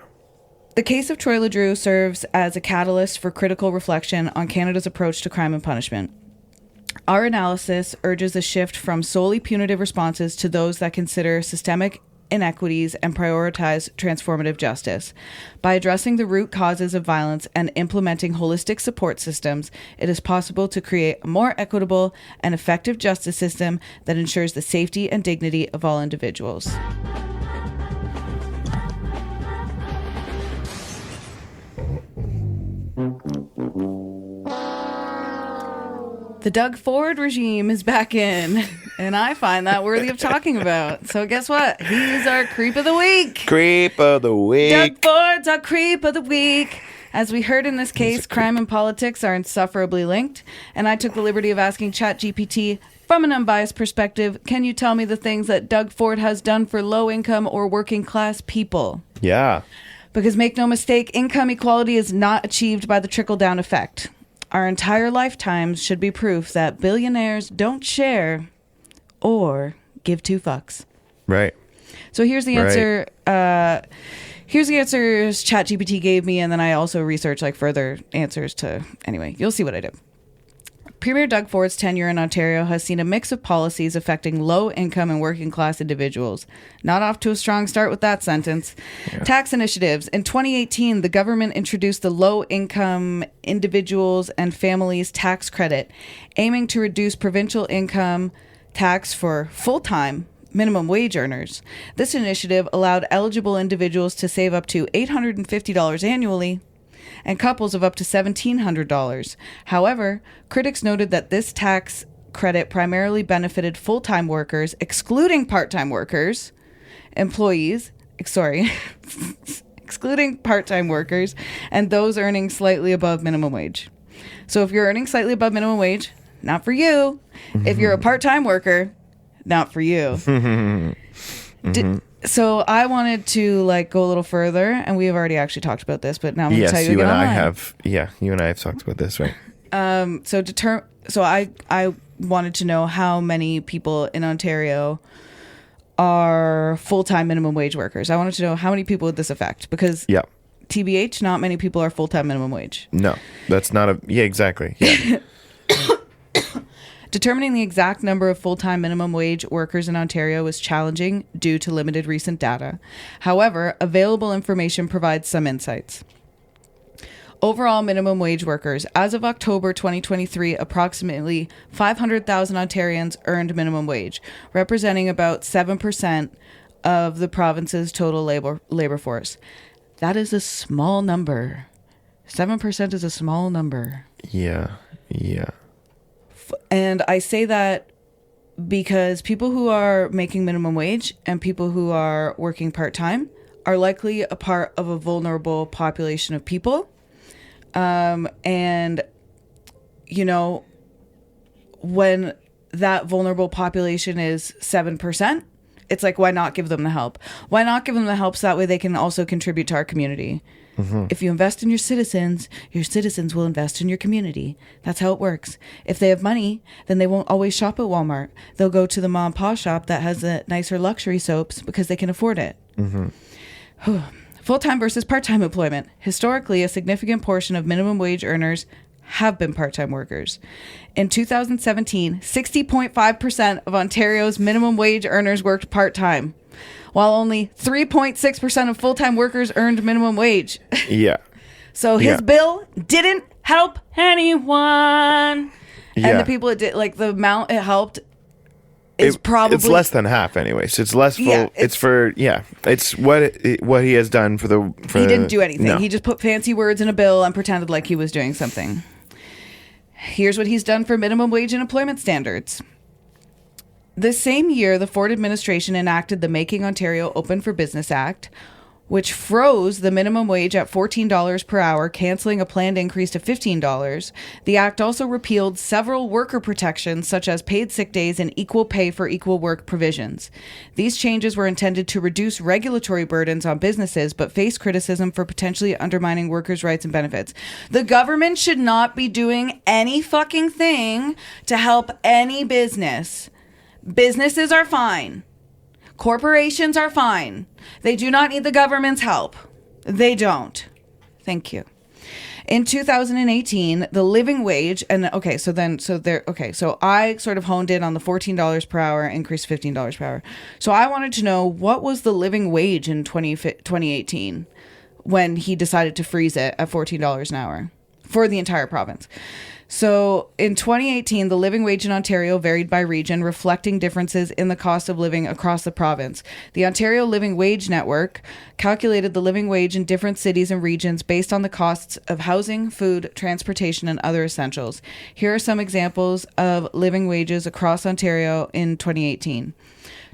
[SPEAKER 1] The case of Troy LeDrew serves as a catalyst for critical reflection on Canada's approach to crime and punishment. Our analysis urges a shift from solely punitive responses to those that consider systemic inequities and prioritize transformative justice. By addressing the root causes of violence and implementing holistic support systems, it is possible to create a more equitable and effective justice system that ensures the safety and dignity of all individuals. The Doug Ford regime is back in, and I find that worthy of talking about. So guess what? He's our creep of the week.
[SPEAKER 2] Creep of the week.
[SPEAKER 1] Doug Ford's our creep of the week. As we heard in this case, crime and politics are insufferably linked, and I took the liberty of asking ChatGPT, from an unbiased perspective, can you tell me the things that Doug Ford has done for low-income or working-class people?
[SPEAKER 2] Yeah.
[SPEAKER 1] Because make no mistake, income equality is not achieved by the trickle-down effect. Our entire lifetimes should be proof that billionaires don't share or give two fucks.
[SPEAKER 2] Right.
[SPEAKER 1] So here's the answer. Here's the answers ChatGPT gave me, and then I also researched further answers to... Anyway, you'll see what I did. Premier Doug Ford's tenure in Ontario has seen a mix of policies affecting low-income and working-class individuals. Not off to a strong start with that sentence. Yeah. Tax initiatives. In 2018, the government introduced the Low-Income Individuals and Families Tax Credit, aiming to reduce provincial income tax for full-time minimum wage earners. This initiative allowed eligible individuals to save up to $850 annually, and couples of up to $1,700. However, critics noted that this tax credit primarily benefited full-time workers, excluding part-time workers, excluding part-time workers, and those earning slightly above minimum wage. So if you're earning slightly above minimum wage, not for you. Mm-hmm. If you're a part-time worker, not for you. So I wanted to go a little further, and we have already actually talked about this, but now I'm going to tell you again online.
[SPEAKER 2] You and I have talked about this, right?
[SPEAKER 1] So I wanted to know how many people in Ontario are full-time minimum wage workers. I wanted to know how many people would this affect, because TBH, not many people are full-time minimum wage.
[SPEAKER 2] No, that's not a... Yeah, exactly. Yeah.
[SPEAKER 1] Determining the exact number of full-time minimum wage workers in Ontario is challenging due to limited recent data. However, available information provides some insights. Overall minimum wage workers. As of October 2023, approximately 500,000 Ontarians earned minimum wage, representing about 7% of the province's total labor force. That is a small number. 7% is a small number.
[SPEAKER 2] Yeah.
[SPEAKER 1] And I say that because people who are making minimum wage and people who are working part-time are likely a part of a vulnerable population of people. And, when that vulnerable population is 7%, it's why not give them the help? Why not give them the help so that way they can also contribute to our community? Mm-hmm. If you invest in your citizens will invest in your community. That's how it works. If they have money, then they won't always shop at Walmart. They'll go to the mom and pop shop that has the nicer luxury soaps because they can afford it. Mm-hmm. Full-time versus part-time employment. Historically, a significant portion of minimum wage earners have been part-time workers. In 2017, 60.5% of Ontario's minimum wage earners worked part-time, while only 3.6% of full-time workers earned minimum wage.
[SPEAKER 2] Yeah.
[SPEAKER 1] So his bill didn't help anyone. Yeah. And the people it did, the amount it helped is probably...
[SPEAKER 2] It's less than half anyways. It's less full. Yeah, it's what he has done for the...
[SPEAKER 1] He didn't do anything. No. He just put fancy words in a bill and pretended like he was doing something. Here's what he's done for minimum wage and employment standards. This same year, the Ford administration enacted the Making Ontario Open for Business Act, which froze the minimum wage at $14 per hour, canceling a planned increase to $15. The act also repealed several worker protections, such as paid sick days and equal pay for equal work provisions. These changes were intended to reduce regulatory burdens on businesses, but face criticism for potentially undermining workers' rights and benefits. The government should not be doing any fucking thing to help any business. Businesses are fine. Corporations are fine. They do not need the government's help. They don't. Thank you. In 2018, the living wage, and so I sort of honed in on the $14 per hour, increased $15 per hour. So I wanted to know, what was the living wage in 2018 when he decided to freeze it at $14 an hour for the entire province? So in 2018, the living wage in Ontario varied by region, reflecting differences in the cost of living across the province. The Ontario Living Wage Network calculated the living wage in different cities and regions based on the costs of housing, food, transportation, and other essentials. Here are some examples of living wages across Ontario in 2018.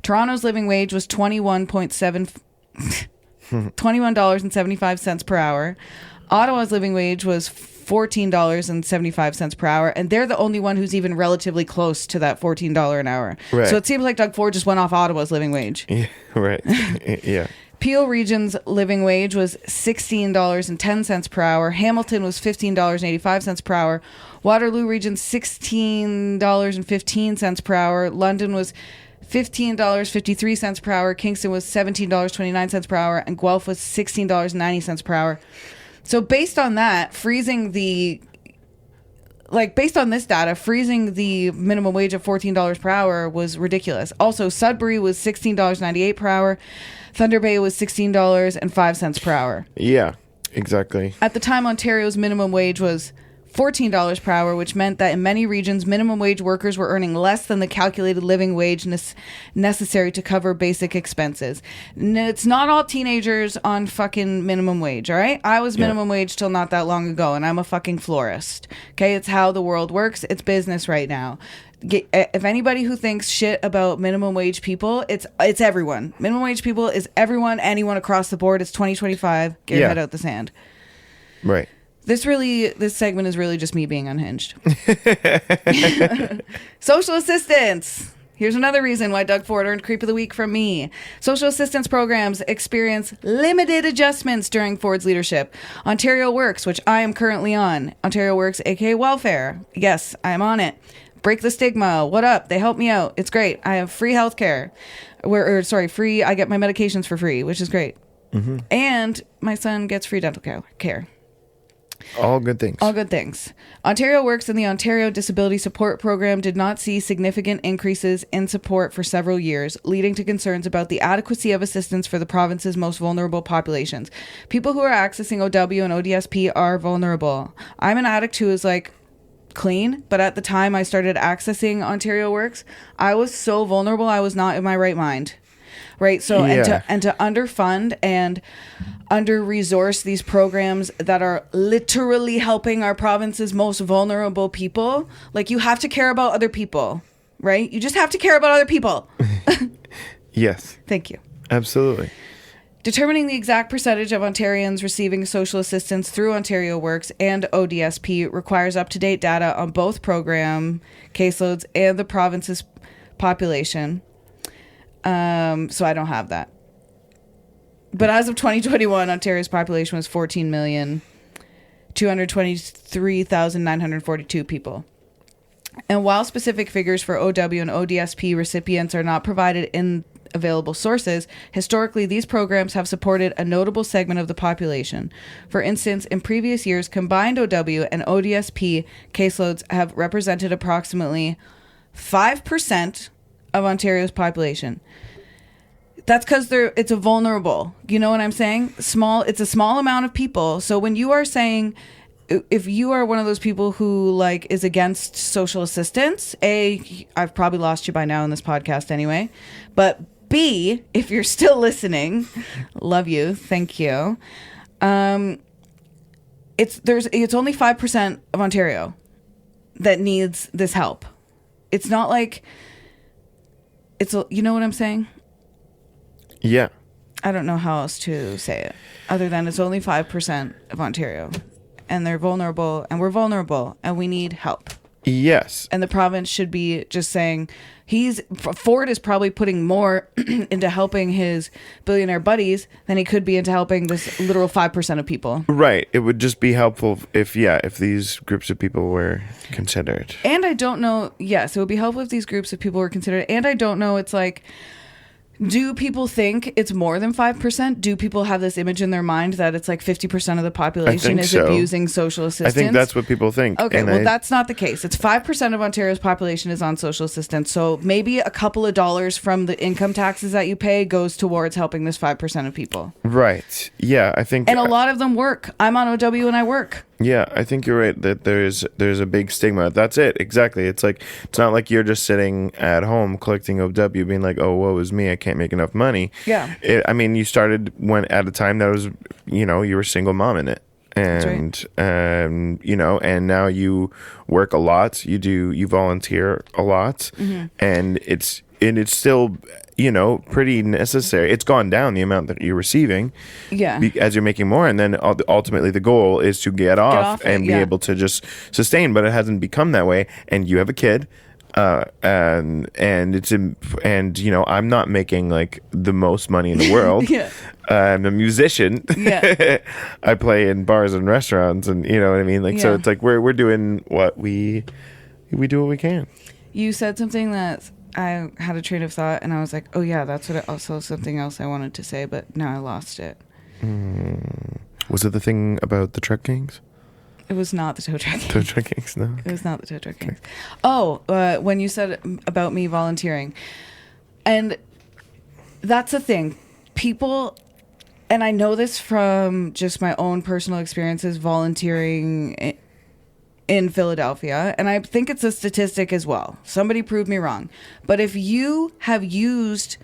[SPEAKER 1] Toronto's living wage was $21.75 per hour. Ottawa's living wage was $14.75 per hour, and they're the only one who's even relatively close to that $14 an hour.
[SPEAKER 2] Right.
[SPEAKER 1] So it seems like Doug Ford just went off Ottawa's living wage.
[SPEAKER 2] Yeah, right. Yeah.
[SPEAKER 1] Peel Region's living wage was $16.10 per hour. Hamilton was $15.85 per hour. Waterloo Region $16.15 per hour. London was $15.53 per hour. Kingston was $17.29 per hour, and Guelph was $16.90 per hour. So based on that, based on this data, freezing the minimum wage of $14 per hour was ridiculous. Also, Sudbury was $16.98 per hour. Thunder Bay was $16.05 per hour.
[SPEAKER 2] Yeah, exactly.
[SPEAKER 1] At the time, Ontario's minimum wage was $14 per hour, which meant that in many regions, minimum wage workers were earning less than the calculated living wage necessary to cover basic expenses. It's not all teenagers on fucking minimum wage, all right? I was minimum wage till not that long ago, and I'm a fucking florist. Okay, it's how the world works. It's business right now. If anybody who thinks shit about minimum wage people, it's everyone. Minimum wage people is everyone, anyone across the board. It's 2025. Get your head out the sand.
[SPEAKER 2] Right.
[SPEAKER 1] This segment is really just me being unhinged. Social assistance. Here's another reason why Doug Ford earned Creep of the Week from me. Social assistance programs experience limited adjustments during Ford's leadership. Ontario Works, which I am currently on. Ontario Works, aka Welfare. Yes, I'm on it. Break the stigma. What up? They help me out. It's great. I have free healthcare. Free. I get my medications for free, which is great. Mm-hmm. And my son gets free dental care.
[SPEAKER 2] All good things.
[SPEAKER 1] All good things. Ontario Works and the Ontario Disability Support Program did not see significant increases in support for several years, leading to concerns about the adequacy of assistance for the province's most vulnerable populations. People who are accessing OW and ODSP are vulnerable. I'm an addict who is clean, but at the time I started accessing Ontario Works, I was so vulnerable. I was not in my right mind. Right. So,
[SPEAKER 2] yeah.
[SPEAKER 1] and to underfund and under-resource these programs that are literally helping our province's most vulnerable people. You have to care about other people, right? You just have to care about other people.
[SPEAKER 2] Yes.
[SPEAKER 1] Thank you.
[SPEAKER 2] Absolutely.
[SPEAKER 1] Determining the exact percentage of Ontarians receiving social assistance through Ontario Works and ODSP requires up-to-date data on both program caseloads and the province's population. So I don't have that. But as of 2021, Ontario's population was 14,223,942 people. And while specific figures for OW and ODSP recipients are not provided in available sources, historically these programs have supported a notable segment of the population. For instance, in previous years, combined OW and ODSP caseloads have represented approximately 5% of Ontario's population. That's because it's a vulnerable. You know what I'm saying? It's a small amount of people. So when you are saying, if you are one of those people who is against social assistance, A, I've probably lost you by now in this podcast anyway. But B, if you're still listening, love you, thank you. It's only 5% of Ontario that needs this help. It's not you know what I'm saying?
[SPEAKER 2] Yeah.
[SPEAKER 1] I don't know how else to say it other than it's only 5% of Ontario, and they're vulnerable, and we're vulnerable, and we need help.
[SPEAKER 2] Yes.
[SPEAKER 1] And the province should be just saying Ford is probably putting more into helping his billionaire buddies than he could be into helping this literal 5% of people.
[SPEAKER 2] Right. It would just be helpful if these groups of people were considered.
[SPEAKER 1] And I don't know. Yes, it would be helpful if these groups of people were considered. And I don't know. It's Do people think it's more than 5%? Do people have this image in their mind that it's like 50% of the population is abusing social assistance?
[SPEAKER 2] I think that's what people think.
[SPEAKER 1] Okay, well, that's not the case. It's 5% of Ontario's population is on social assistance. So maybe a couple of dollars from the income taxes that you pay goes towards helping this 5% of people.
[SPEAKER 2] Right. Yeah, I think...
[SPEAKER 1] And a lot of them work. I'm on OW and I work.
[SPEAKER 2] Yeah, I think you're right that there's a big stigma. That's it. Exactly. It's like, it's not like you're just sitting at home collecting OW being like, oh, woe is me, I can't make enough money.
[SPEAKER 1] Yeah.
[SPEAKER 2] I mean, you started when at a time that was, you were a single mom in it. And,
[SPEAKER 1] right.
[SPEAKER 2] And now you work a lot. You volunteer a lot.
[SPEAKER 1] Mm-hmm.
[SPEAKER 2] And it's still, pretty necessary. It's gone down the amount that you're receiving, as you're making more, and then ultimately the goal is to get off and be able to just sustain. But it hasn't become that way, and you have a kid, and I'm not making like the most money in the world.
[SPEAKER 1] Yeah.
[SPEAKER 2] I'm a musician.
[SPEAKER 1] Yeah.
[SPEAKER 2] I play in bars and restaurants, and you know what I mean. Like, so it's like we're doing what we do what we can.
[SPEAKER 1] You said something that I had a train of thought, and I was like, oh yeah, that's what also something else I wanted to say, but now I lost it.
[SPEAKER 2] Was it the thing about the truck gangs?
[SPEAKER 1] It was not the tow truck gangs.
[SPEAKER 2] Tow truck gangs, no.
[SPEAKER 1] It was not the tow truck gangs. Oh, when you said about me volunteering, and that's the thing, people, and I know this from just my own personal experiences volunteering in Philadelphia, and I think it's a statistic as well. Somebody prove me wrong. But if you have used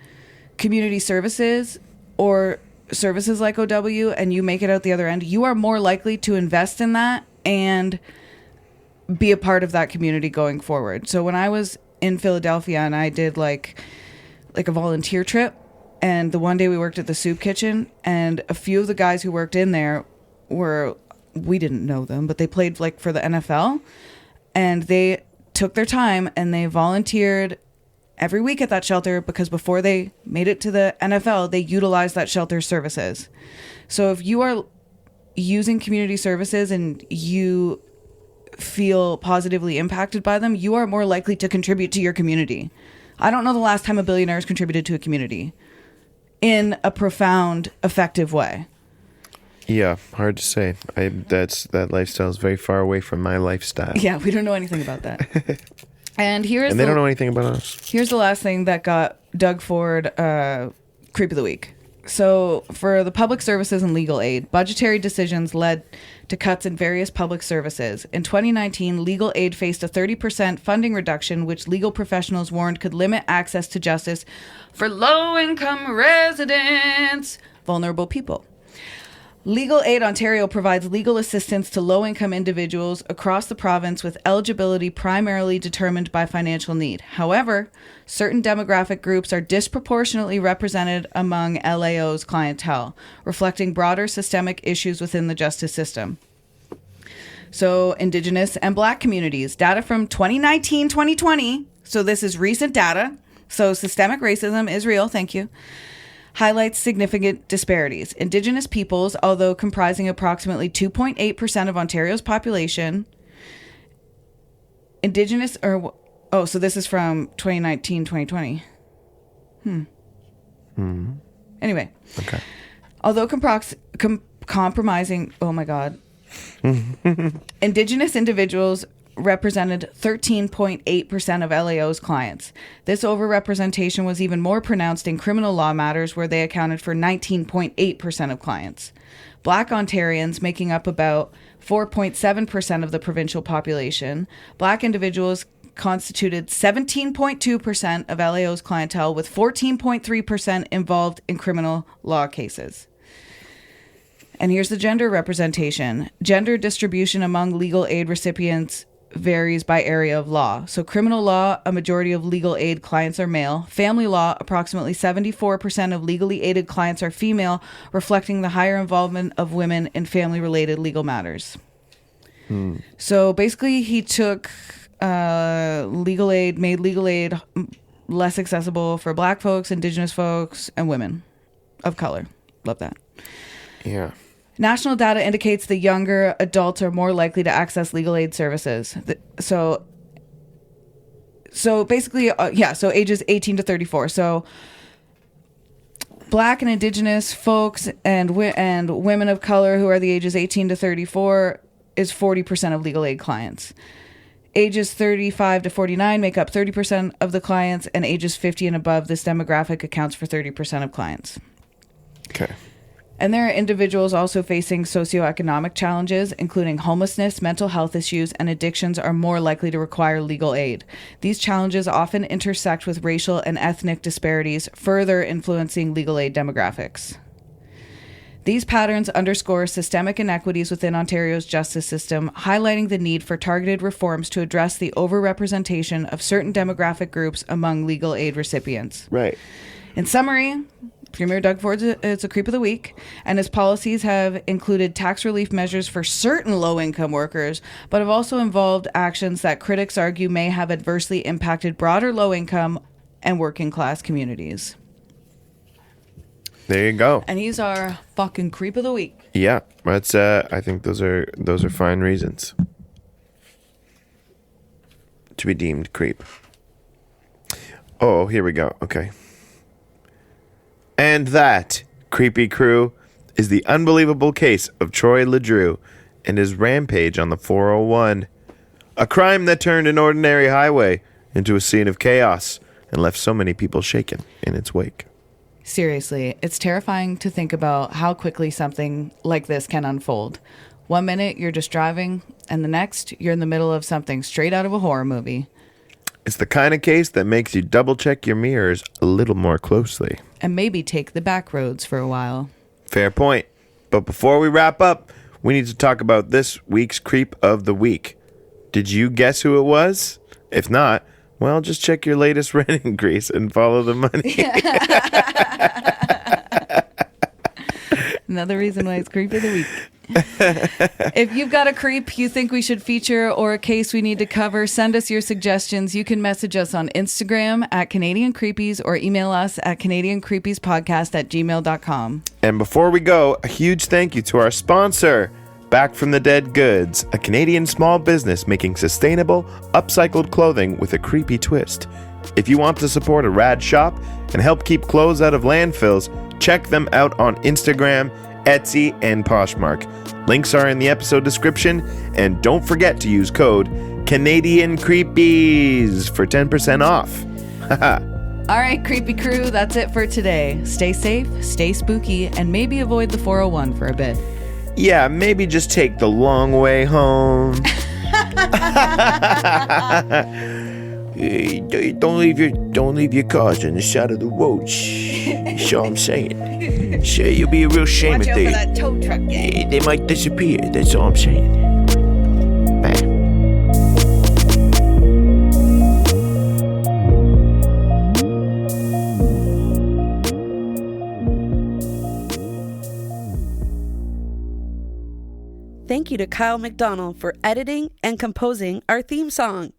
[SPEAKER 1] community services or services like OW and you make it out the other end, you are more likely to invest in that and be a part of that community going forward. So when I was in Philadelphia and I did like a volunteer trip, and the one day we worked at the soup kitchen, and a few of the guys who worked in there we didn't know them, but they played like for the NFL, and they took their time and they volunteered every week at that shelter because before they made it to the NFL, they utilized that shelter's services. So if you are using community services and you feel positively impacted by them, you are more likely to contribute to your community. I don't know the last time a billionaire has contributed to a community in a profound, effective way.
[SPEAKER 2] Yeah, hard to say. That lifestyle is very far away from my lifestyle.
[SPEAKER 1] Yeah, we don't know anything about that. And
[SPEAKER 2] they don't know anything about us.
[SPEAKER 1] Here's the last thing that got Doug Ford Creep of the Week. So for the public services and legal aid, budgetary decisions led to cuts in various public services. In 2019, legal aid faced a 30% funding reduction, which legal professionals warned could limit access to justice for low-income residents, vulnerable people. Legal Aid Ontario provides legal assistance to low-income individuals across the province with eligibility primarily determined by financial need. However, certain demographic groups are disproportionately represented among LAO's clientele, reflecting broader systemic issues within the justice system. So, Indigenous and Black communities. Data from 2019-2020, so this is recent data, so systemic racism is real, thank you, highlights significant disparities. Indigenous peoples, although comprising approximately 2.8% of Ontario's population, so this is from 2019-2020. Anyway. Okay. Although compromising, oh my God. Indigenous individuals represented 13.8% of LAO's clients. This overrepresentation was even more pronounced in criminal law matters, where they accounted for 19.8% of clients. Black Ontarians, making up about 4.7% of the provincial population, Black individuals constituted 17.2% of LAO's clientele, with 14.3% involved in criminal law cases. And here's the gender representation. Gender distribution among legal aid recipients varies by area of law. So criminal law, a majority of legal aid clients are male. Family law, approximately 74% of legally aided clients are female, reflecting the higher involvement of women in family-related legal matters. So basically he took legal aid, made legal aid less accessible for Black folks, Indigenous folks, and women of color. Love that.
[SPEAKER 2] Yeah.
[SPEAKER 1] National data indicates the younger adults are more likely to access legal aid services. So basically, so ages 18 to 34. So Black and Indigenous folks and women of color who are the ages 18 to 34 is 40% of legal aid clients. Ages 35 to 49 make up 30% of the clients, and ages 50 and above, this demographic accounts for 30% of clients.
[SPEAKER 2] Okay.
[SPEAKER 1] And there are individuals also facing socioeconomic challenges, including homelessness, mental health issues, and addictions are more likely to require legal aid. These challenges often intersect with racial and ethnic disparities, further influencing legal aid demographics. These patterns underscore systemic inequities within Ontario's justice system, highlighting the need for targeted reforms to address the overrepresentation of certain demographic groups among legal aid recipients.
[SPEAKER 2] Right.
[SPEAKER 1] In summary, Premier Doug Ford is a creep of the week, and his policies have included tax relief measures for certain low-income workers, but have also involved actions that critics argue may have adversely impacted broader low-income and working-class communities.
[SPEAKER 2] There you go.
[SPEAKER 1] And he's our fucking creep of the week.
[SPEAKER 2] Yeah, that's. I think those are fine reasons to be deemed creep. Oh, here we go. Okay. And that, creepy crew, is the unbelievable case of Troy LeDrew and his rampage on the 401. A crime that turned an ordinary highway into a scene of chaos and left so many people shaken in its wake.
[SPEAKER 1] Seriously, it's terrifying to think about how quickly something like this can unfold. 1 minute, you're just driving, and the next, you're in the middle of something straight out of a horror movie.
[SPEAKER 2] It's the kind of case that makes you double-check your mirrors a little more closely.
[SPEAKER 1] And maybe take the back roads for a while.
[SPEAKER 2] Fair point. But before we wrap up, we need to talk about this week's Creep of the Week. Did you guess who it was? If not, well, just check your latest rent increase and follow the money.
[SPEAKER 1] Another reason why it's Creep of the Week. If you've got a creep you think we should feature or a case we need to cover, send us your suggestions. You can message us on Instagram at Canadian Creepies or email us at CanadianCreepiespodcast@gmail.com.
[SPEAKER 2] And before we go, a huge thank you to our sponsor, Back from the Dead Goods, a Canadian small business making sustainable, upcycled clothing with a creepy twist. If you want to support a rad shop and help keep clothes out of landfills, check them out on Instagram, Etsy, and Poshmark. Links are in the episode description, and don't forget to use code Canadian Creepies for 10% off.
[SPEAKER 1] All right, creepy crew, that's it for today. Stay safe, stay spooky, and maybe avoid the 401 for a bit.
[SPEAKER 2] Yeah, maybe just take the long way home. Don't leave your cars on the side of the road. Sure, I'm saying. Sure, you'll be a real shame
[SPEAKER 1] Watch
[SPEAKER 2] if
[SPEAKER 1] out for that tow truck gang.
[SPEAKER 2] they might disappear. That's all I'm saying. Bam.
[SPEAKER 4] Thank you to Kyle McDonnell for editing and composing our theme song.